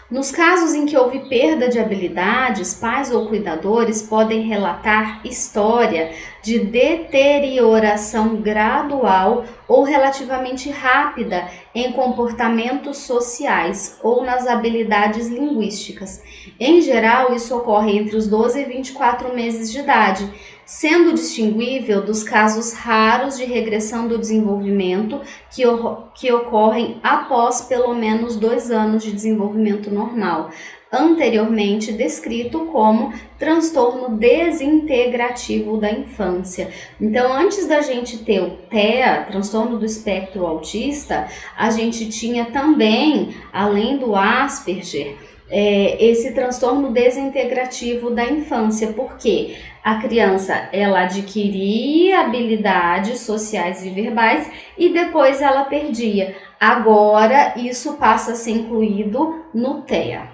Nos casos em que houve perda de habilidades, pais ou cuidadores podem relatar história de deterioração gradual ou relativamente rápida em comportamentos sociais ou nas habilidades linguísticas. Em geral, isso ocorre entre os 12 e 24 meses de idade, sendo distinguível dos casos raros de regressão do desenvolvimento que ocorrem após pelo menos 2 anos de desenvolvimento normal, anteriormente descrito como transtorno desintegrativo da infância. Então, antes da gente ter o TEA, transtorno do espectro autista, a gente tinha também, além do Asperger, esse transtorno desintegrativo da infância, porque a criança ela adquiria habilidades sociais e verbais e depois ela perdia. Agora isso passa a ser incluído no TEA.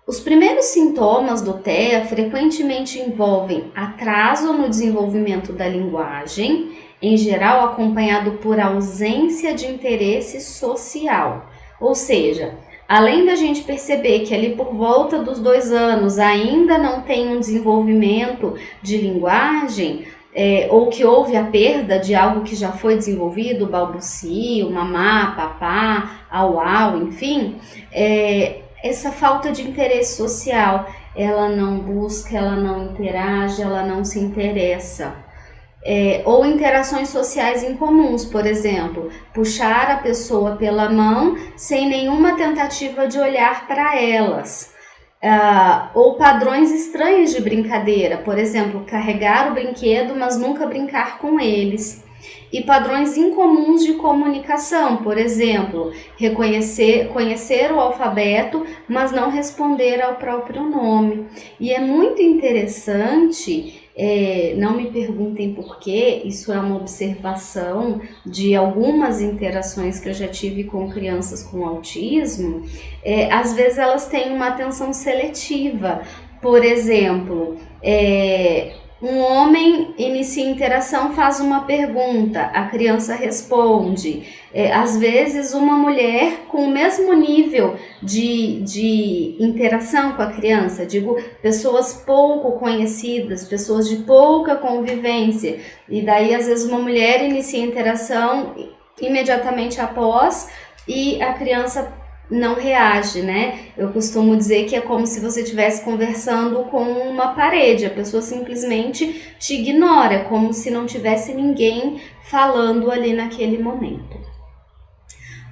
Os primeiros sintomas do TEA frequentemente envolvem atraso no desenvolvimento da linguagem, em geral acompanhado por ausência de interesse social, ou seja, além da gente perceber que ali por volta dos 2 anos ainda não tem um desenvolvimento de linguagem, ou que houve a perda de algo que já foi desenvolvido, balbucio, mamá, papá, au, au, enfim, essa falta de interesse social, ela não busca, ela não interage, ela não se interessa. Ou interações sociais incomuns, por exemplo, puxar a pessoa pela mão sem nenhuma tentativa de olhar para elas, ou padrões estranhos de brincadeira, por exemplo, carregar o brinquedo, mas nunca brincar com eles, e padrões incomuns de comunicação, por exemplo, conhecer o alfabeto, mas não responder ao próprio nome. E é muito interessante Não me perguntem por quê, isso é uma observação de algumas interações que eu já tive com crianças com autismo. Às vezes elas têm uma atenção seletiva. Por exemplo, um homem inicia interação, faz uma pergunta, a criança responde. Às vezes uma mulher com o mesmo nível de interação com a criança, digo, pessoas pouco conhecidas, pessoas de pouca convivência, e daí às vezes uma mulher inicia interação imediatamente após e a criança não reage, né? Eu costumo dizer que é como se você estivesse conversando com uma parede, a pessoa simplesmente te ignora, como se não tivesse ninguém falando ali naquele momento.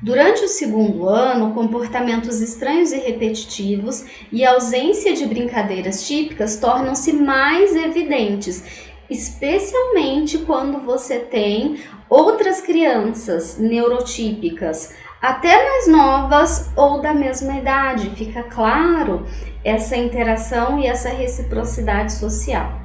Durante o segundo ano, comportamentos estranhos e repetitivos e a ausência de brincadeiras típicas tornam-se mais evidentes, especialmente quando você tem outras crianças neurotípicas, até mais novas ou da mesma idade. Fica claro essa interação e essa reciprocidade social.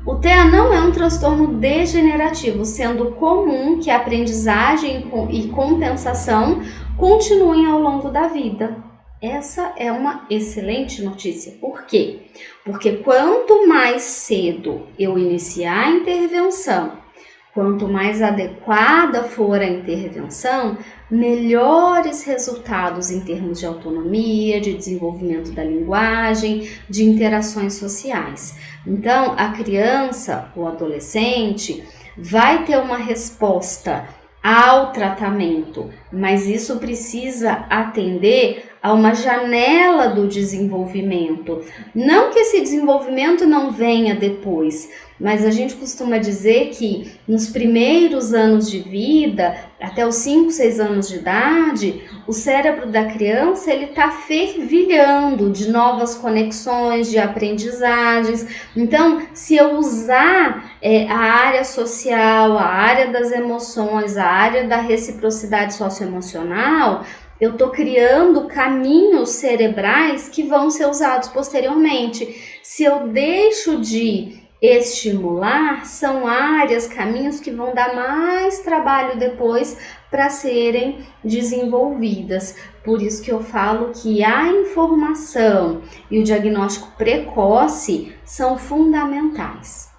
O TEA não é um transtorno degenerativo, sendo comum que a aprendizagem e compensação continuem ao longo da vida. Essa é uma excelente notícia. Por quê? Porque quanto mais cedo eu iniciar a intervenção, quanto mais adequada for a intervenção, melhores resultados em termos de autonomia, de desenvolvimento da linguagem, de interações sociais. Então, a criança, o adolescente, vai ter uma resposta ao tratamento, mas isso precisa atender a uma janela do desenvolvimento. Não que esse desenvolvimento não venha depois, mas a gente costuma dizer que nos primeiros anos de vida, até os 5, 6 anos de idade, o cérebro da criança está fervilhando de novas conexões, de aprendizagens. Então, se eu usar a área social, a área das emoções, a área da reciprocidade socioemocional, eu estou criando caminhos cerebrais que vão ser usados posteriormente. Se eu deixo de estimular, são áreas, caminhos que vão dar mais trabalho depois para serem desenvolvidas. Por isso que eu falo que a informação e o diagnóstico precoce são fundamentais.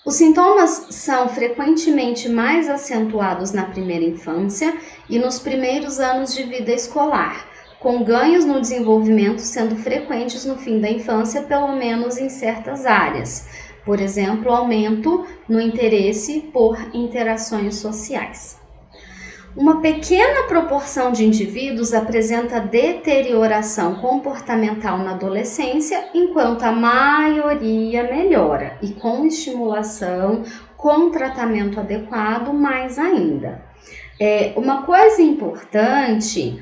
Os sintomas são frequentemente mais acentuados na primeira infância e nos primeiros anos de vida escolar, com ganhos no desenvolvimento sendo frequentes no fim da infância, pelo menos em certas áreas. Por exemplo, aumento no interesse por interações sociais. Uma pequena proporção de indivíduos apresenta deterioração comportamental na adolescência, enquanto a maioria melhora, e com estimulação, com tratamento adequado, mais ainda. Uma coisa importante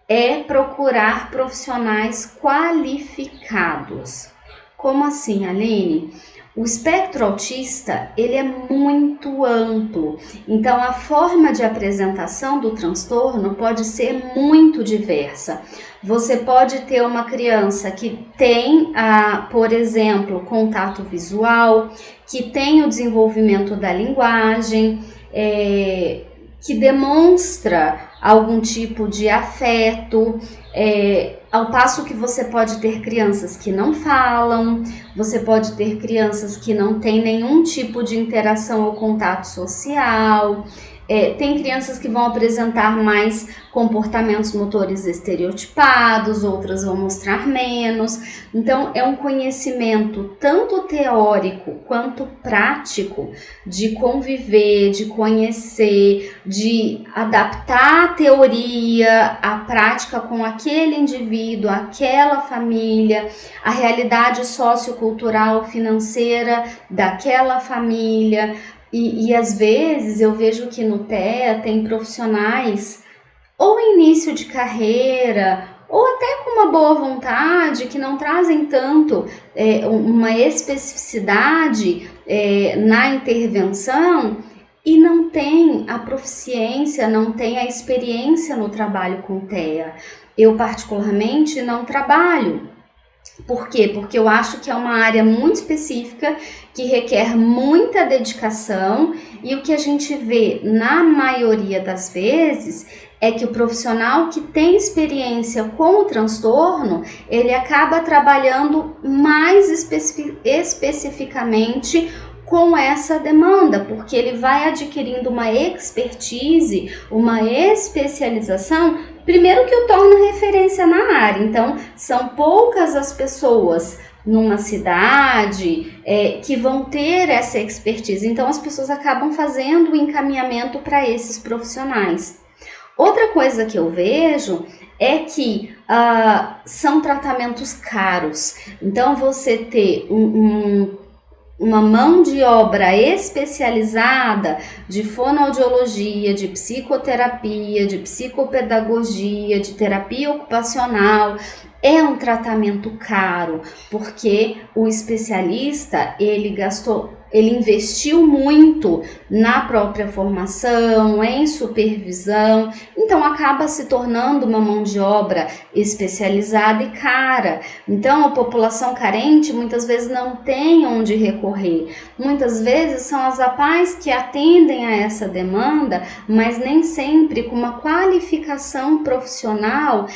é procurar profissionais qualificados. Como assim, Aline? O espectro autista, ele é muito amplo, então a forma de apresentação do transtorno pode ser muito diversa. Você pode ter uma criança que tem, por exemplo, contato visual, que tem o desenvolvimento da linguagem, que demonstra algum tipo de afeto, ao passo que você pode ter crianças que não falam, você pode ter crianças que não têm nenhum tipo de interação ou contato social. Tem crianças que vão apresentar mais comportamentos motores estereotipados, outras vão mostrar menos. Então, é um conhecimento tanto teórico quanto prático de conviver, de conhecer, de adaptar a teoria à prática com aquele indivíduo, aquela família, a realidade sociocultural, financeira daquela família. E às vezes eu vejo que no TEA tem profissionais ou início de carreira ou até com uma boa vontade que não trazem tanto uma especificidade na intervenção e não tem a proficiência, não tem a experiência no trabalho com TEA. Eu particularmente não trabalho Por quê? Porque eu acho que é uma área muito específica que requer muita dedicação, e o que a gente vê na maioria das vezes é que o profissional que tem experiência com o transtorno, ele acaba trabalhando mais especificamente com essa demanda, porque ele vai adquirindo uma expertise, uma especialização, primeiro que o torna referência na área. Então, são poucas as pessoas numa cidade que vão ter essa expertise. Então, as pessoas acabam fazendo o encaminhamento para esses profissionais. Outra coisa que eu vejo é que são tratamentos caros. Então, você ter uma mão de obra especializada de fonoaudiologia, de psicoterapia, de psicopedagogia, de terapia ocupacional, é um tratamento caro, porque o especialista, ele investiu muito na própria formação, em supervisão, então acaba se tornando uma mão de obra especializada e cara. Então a população carente muitas vezes não tem onde recorrer. Muitas vezes são as APAES que atendem a essa demanda, mas nem sempre com uma qualificação profissional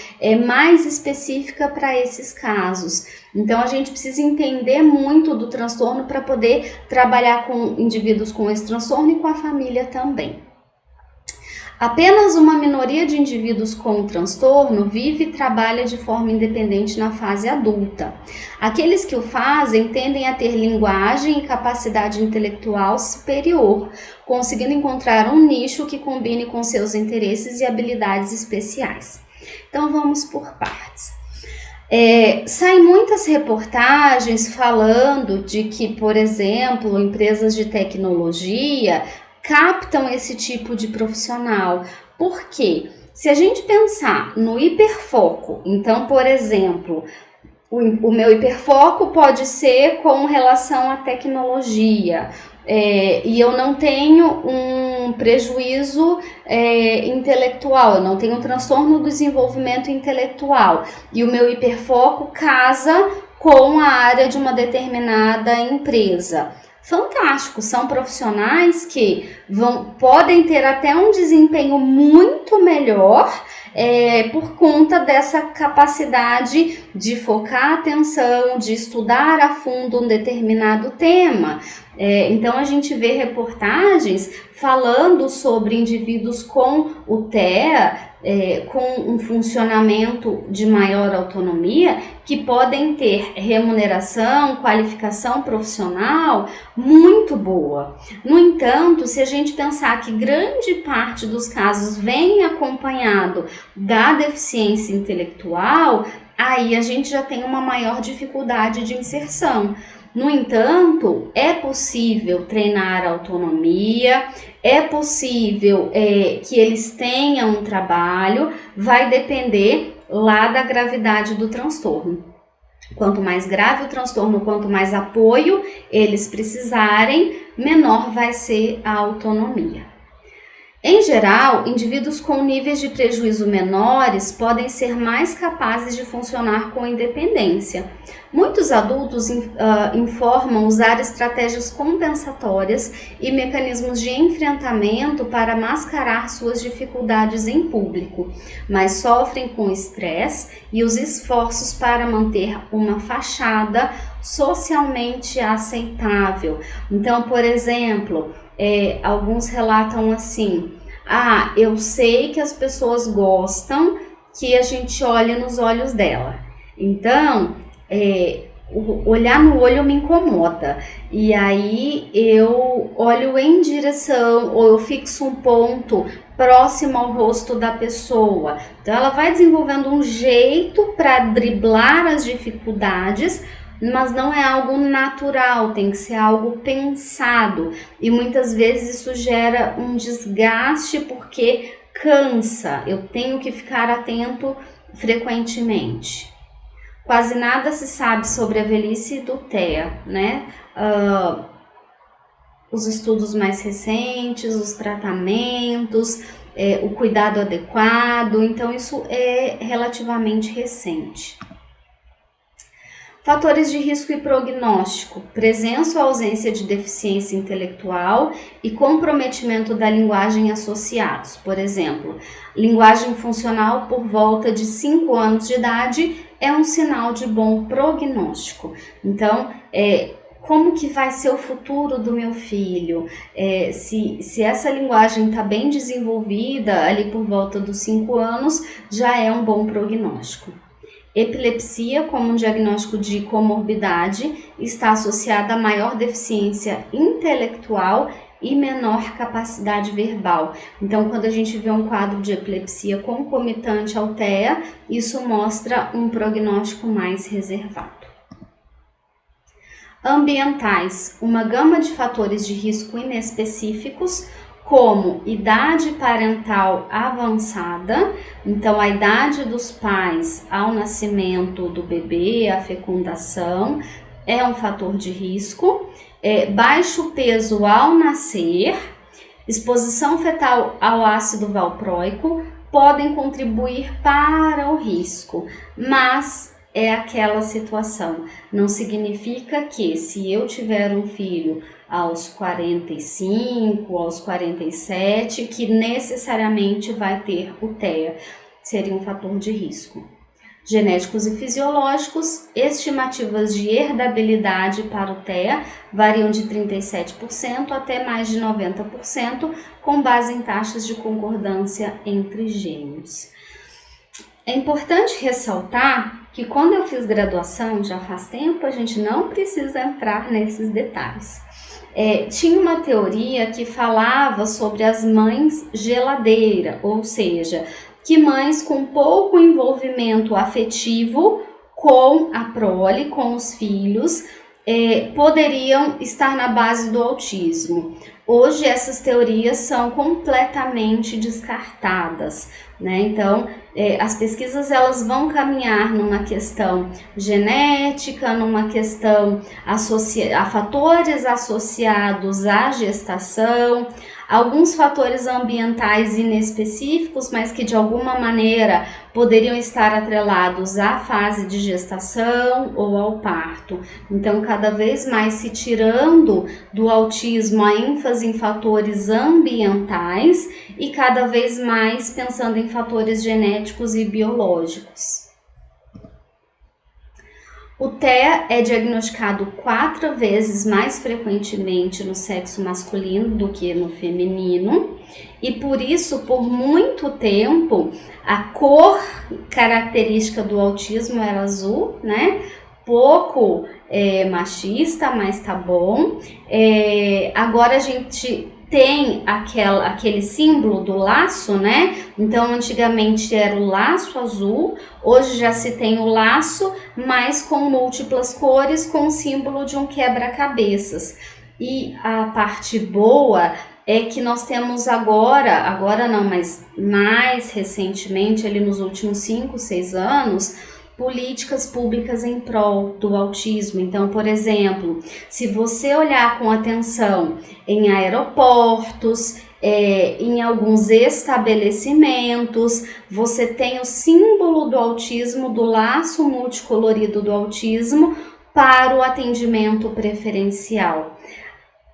mais específica para esses casos. Então a gente precisa entender muito do transtorno para poder trabalhar com indivíduos com esse transtorno e com a família também. Apenas uma minoria de indivíduos com o transtorno vive e trabalha de forma independente na fase adulta. Aqueles que o fazem tendem a ter linguagem e capacidade intelectual superior, conseguindo encontrar um nicho que combine com seus interesses e habilidades especiais. Então vamos por partes. Saem muitas reportagens falando de que, por exemplo, empresas de tecnologia captam esse tipo de profissional. Por quê? Se a gente pensar no hiperfoco, então, por exemplo, o meu hiperfoco pode ser com relação à tecnologia, e eu não tenho um prejuízo intelectual, eu não tenho um transtorno do desenvolvimento intelectual, e o meu hiperfoco casa com a área de uma determinada empresa. Fantástico, são profissionais que podem ter até um desempenho muito melhor por conta dessa capacidade de focar a atenção, de estudar a fundo um determinado tema. Então a gente vê reportagens falando sobre indivíduos com o TEA, com um funcionamento de maior autonomia, que podem ter remuneração, qualificação profissional muito boa. No entanto, se a gente pensar que grande parte dos casos vem acompanhado da deficiência intelectual, aí a gente já tem uma maior dificuldade de inserção. No entanto, é possível treinar a autonomia, é possível que eles tenham um trabalho, vai depender lá da gravidade do transtorno. Quanto mais grave o transtorno, quanto mais apoio eles precisarem, menor vai ser a autonomia. Em geral, indivíduos com níveis de prejuízo menores podem ser mais capazes de funcionar com independência. Muitos adultos informam usar estratégias compensatórias e mecanismos de enfrentamento para mascarar suas dificuldades em público, mas sofrem com estresse e os esforços para manter uma fachada socialmente aceitável. Então, por exemplo, alguns relatam assim: eu sei que as pessoas gostam que a gente olhe nos olhos dela, então olhar no olho me incomoda, e aí eu olho em direção, ou eu fixo um ponto próximo ao rosto da pessoa. Então ela vai desenvolvendo um jeito para driblar as dificuldades, mas não é algo natural, tem que ser algo pensado, e muitas vezes isso gera um desgaste porque cansa, eu tenho que ficar atento frequentemente. Quase nada se sabe sobre a velhice do TEA, né? Os estudos mais recentes, os tratamentos, o cuidado adequado, então isso é relativamente recente. Fatores de risco e prognóstico: presença ou ausência de deficiência intelectual e comprometimento da linguagem associados. Por exemplo, linguagem funcional por volta de 5 anos de idade é um sinal de bom prognóstico. Então, como que vai ser o futuro do meu filho? Se essa linguagem está bem desenvolvida, ali por volta dos 5 anos, já é um bom prognóstico. Epilepsia, como um diagnóstico de comorbidade, está associada a maior deficiência intelectual e menor capacidade verbal. Então, quando a gente vê um quadro de epilepsia concomitante ao TEA, isso mostra um prognóstico mais reservado. Ambientais, uma gama de fatores de risco inespecíficos, como idade parental avançada, então a idade dos pais ao nascimento do bebê, a fecundação, é um fator de risco, baixo peso ao nascer, exposição fetal ao ácido valproico podem contribuir para o risco, mas é aquela situação, não significa que se eu tiver um filho aos 45, aos 47, que necessariamente vai ter o TEA, seria um fator de risco. Genéticos e fisiológicos, estimativas de herdabilidade para o TEA variam de 37% até mais de 90%, com base em taxas de concordância entre gêmeos. É importante ressaltar que quando eu fiz graduação, já faz tempo, a gente não precisa entrar nesses detalhes. Tinha uma teoria que falava sobre as mães geladeira, ou seja, que mães com pouco envolvimento afetivo com a prole, com os filhos, poderiam estar na base do autismo. Hoje essas teorias são completamente descartadas, né? Então, as pesquisas elas vão caminhar numa questão genética, numa questão a fatores associados à gestação, alguns fatores ambientais inespecíficos, mas que de alguma maneira poderiam estar atrelados à fase de gestação ou ao parto. Então, cada vez mais se tirando do autismo a ênfase em fatores ambientais e cada vez mais pensando em fatores genéticos e biológicos. O TEA é diagnosticado 4 vezes mais frequentemente no sexo masculino do que no feminino e por isso, por muito tempo, a cor característica do autismo era azul, né? Pouco machista, mas tá bom. Agora a gente tem aquele símbolo do laço, né? Então, antigamente era o laço azul, hoje já se tem o laço, mas com múltiplas cores, com o símbolo de um quebra-cabeças. E a parte boa é que nós temos agora não, mas mais recentemente, ali nos últimos 5, 6 anos, políticas públicas em prol do autismo. Então, por exemplo, se você olhar com atenção em aeroportos, em alguns estabelecimentos, você tem o símbolo do autismo, do laço multicolorido do autismo para o atendimento preferencial.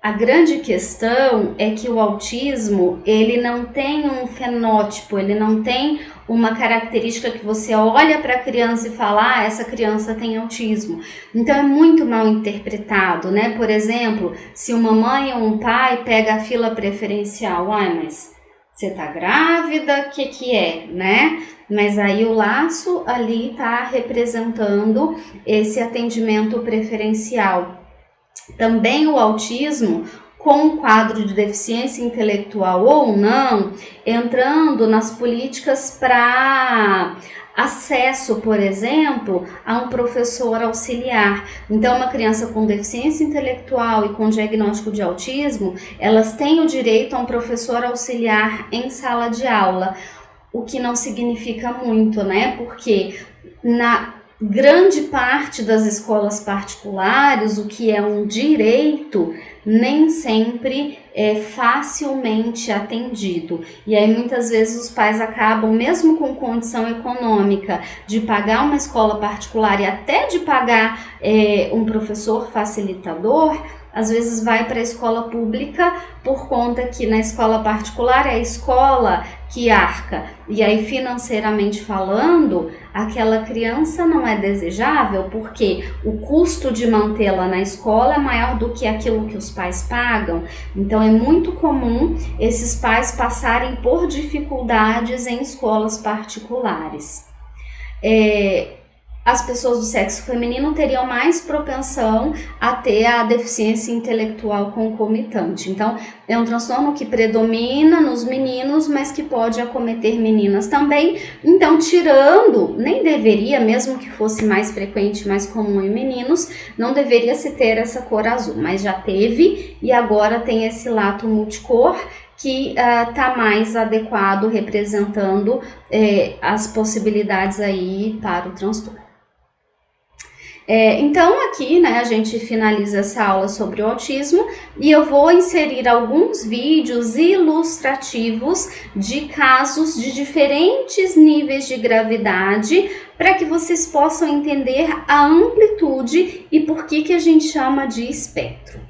A grande questão é que o autismo, ele não tem um fenótipo, ele não tem uma característica que você olha para a criança e fala, essa criança tem autismo. Então é muito mal interpretado, né? Por exemplo, se uma mãe ou um pai pega a fila preferencial, mas você tá grávida, o que é, né? Mas aí o laço ali tá representando esse atendimento preferencial. Também o autismo, com quadro de deficiência intelectual ou não, entrando nas políticas para acesso, por exemplo, a um professor auxiliar. Então, uma criança com deficiência intelectual e com diagnóstico de autismo, elas têm o direito a um professor auxiliar em sala de aula, o que não significa muito, né? Porque grande parte das escolas particulares, o que é um direito, nem sempre é facilmente atendido. E aí muitas vezes os pais acabam, mesmo com condição econômica, de pagar uma escola particular e até de pagar um professor facilitador, às vezes vai para a escola pública por conta que na escola particular é a escola que arca. E aí, financeiramente falando, aquela criança não é desejável porque o custo de mantê-la na escola é maior do que aquilo que os pais pagam. Então, é muito comum esses pais passarem por dificuldades em escolas particulares. As pessoas do sexo feminino teriam mais propensão a ter a deficiência intelectual concomitante. Então, é um transtorno que predomina nos meninos, mas que pode acometer meninas também. Então, tirando, nem deveria, mesmo que fosse mais frequente, mais comum em meninos, não deveria se ter essa cor azul, mas já teve e agora tem esse lato multicor, que está mais adequado, representando as possibilidades aí para o transtorno. Então aqui, né, a gente finaliza essa aula sobre o autismo e eu vou inserir alguns vídeos ilustrativos de casos de diferentes níveis de gravidade para que vocês possam entender a amplitude e por que a gente chama de espectro.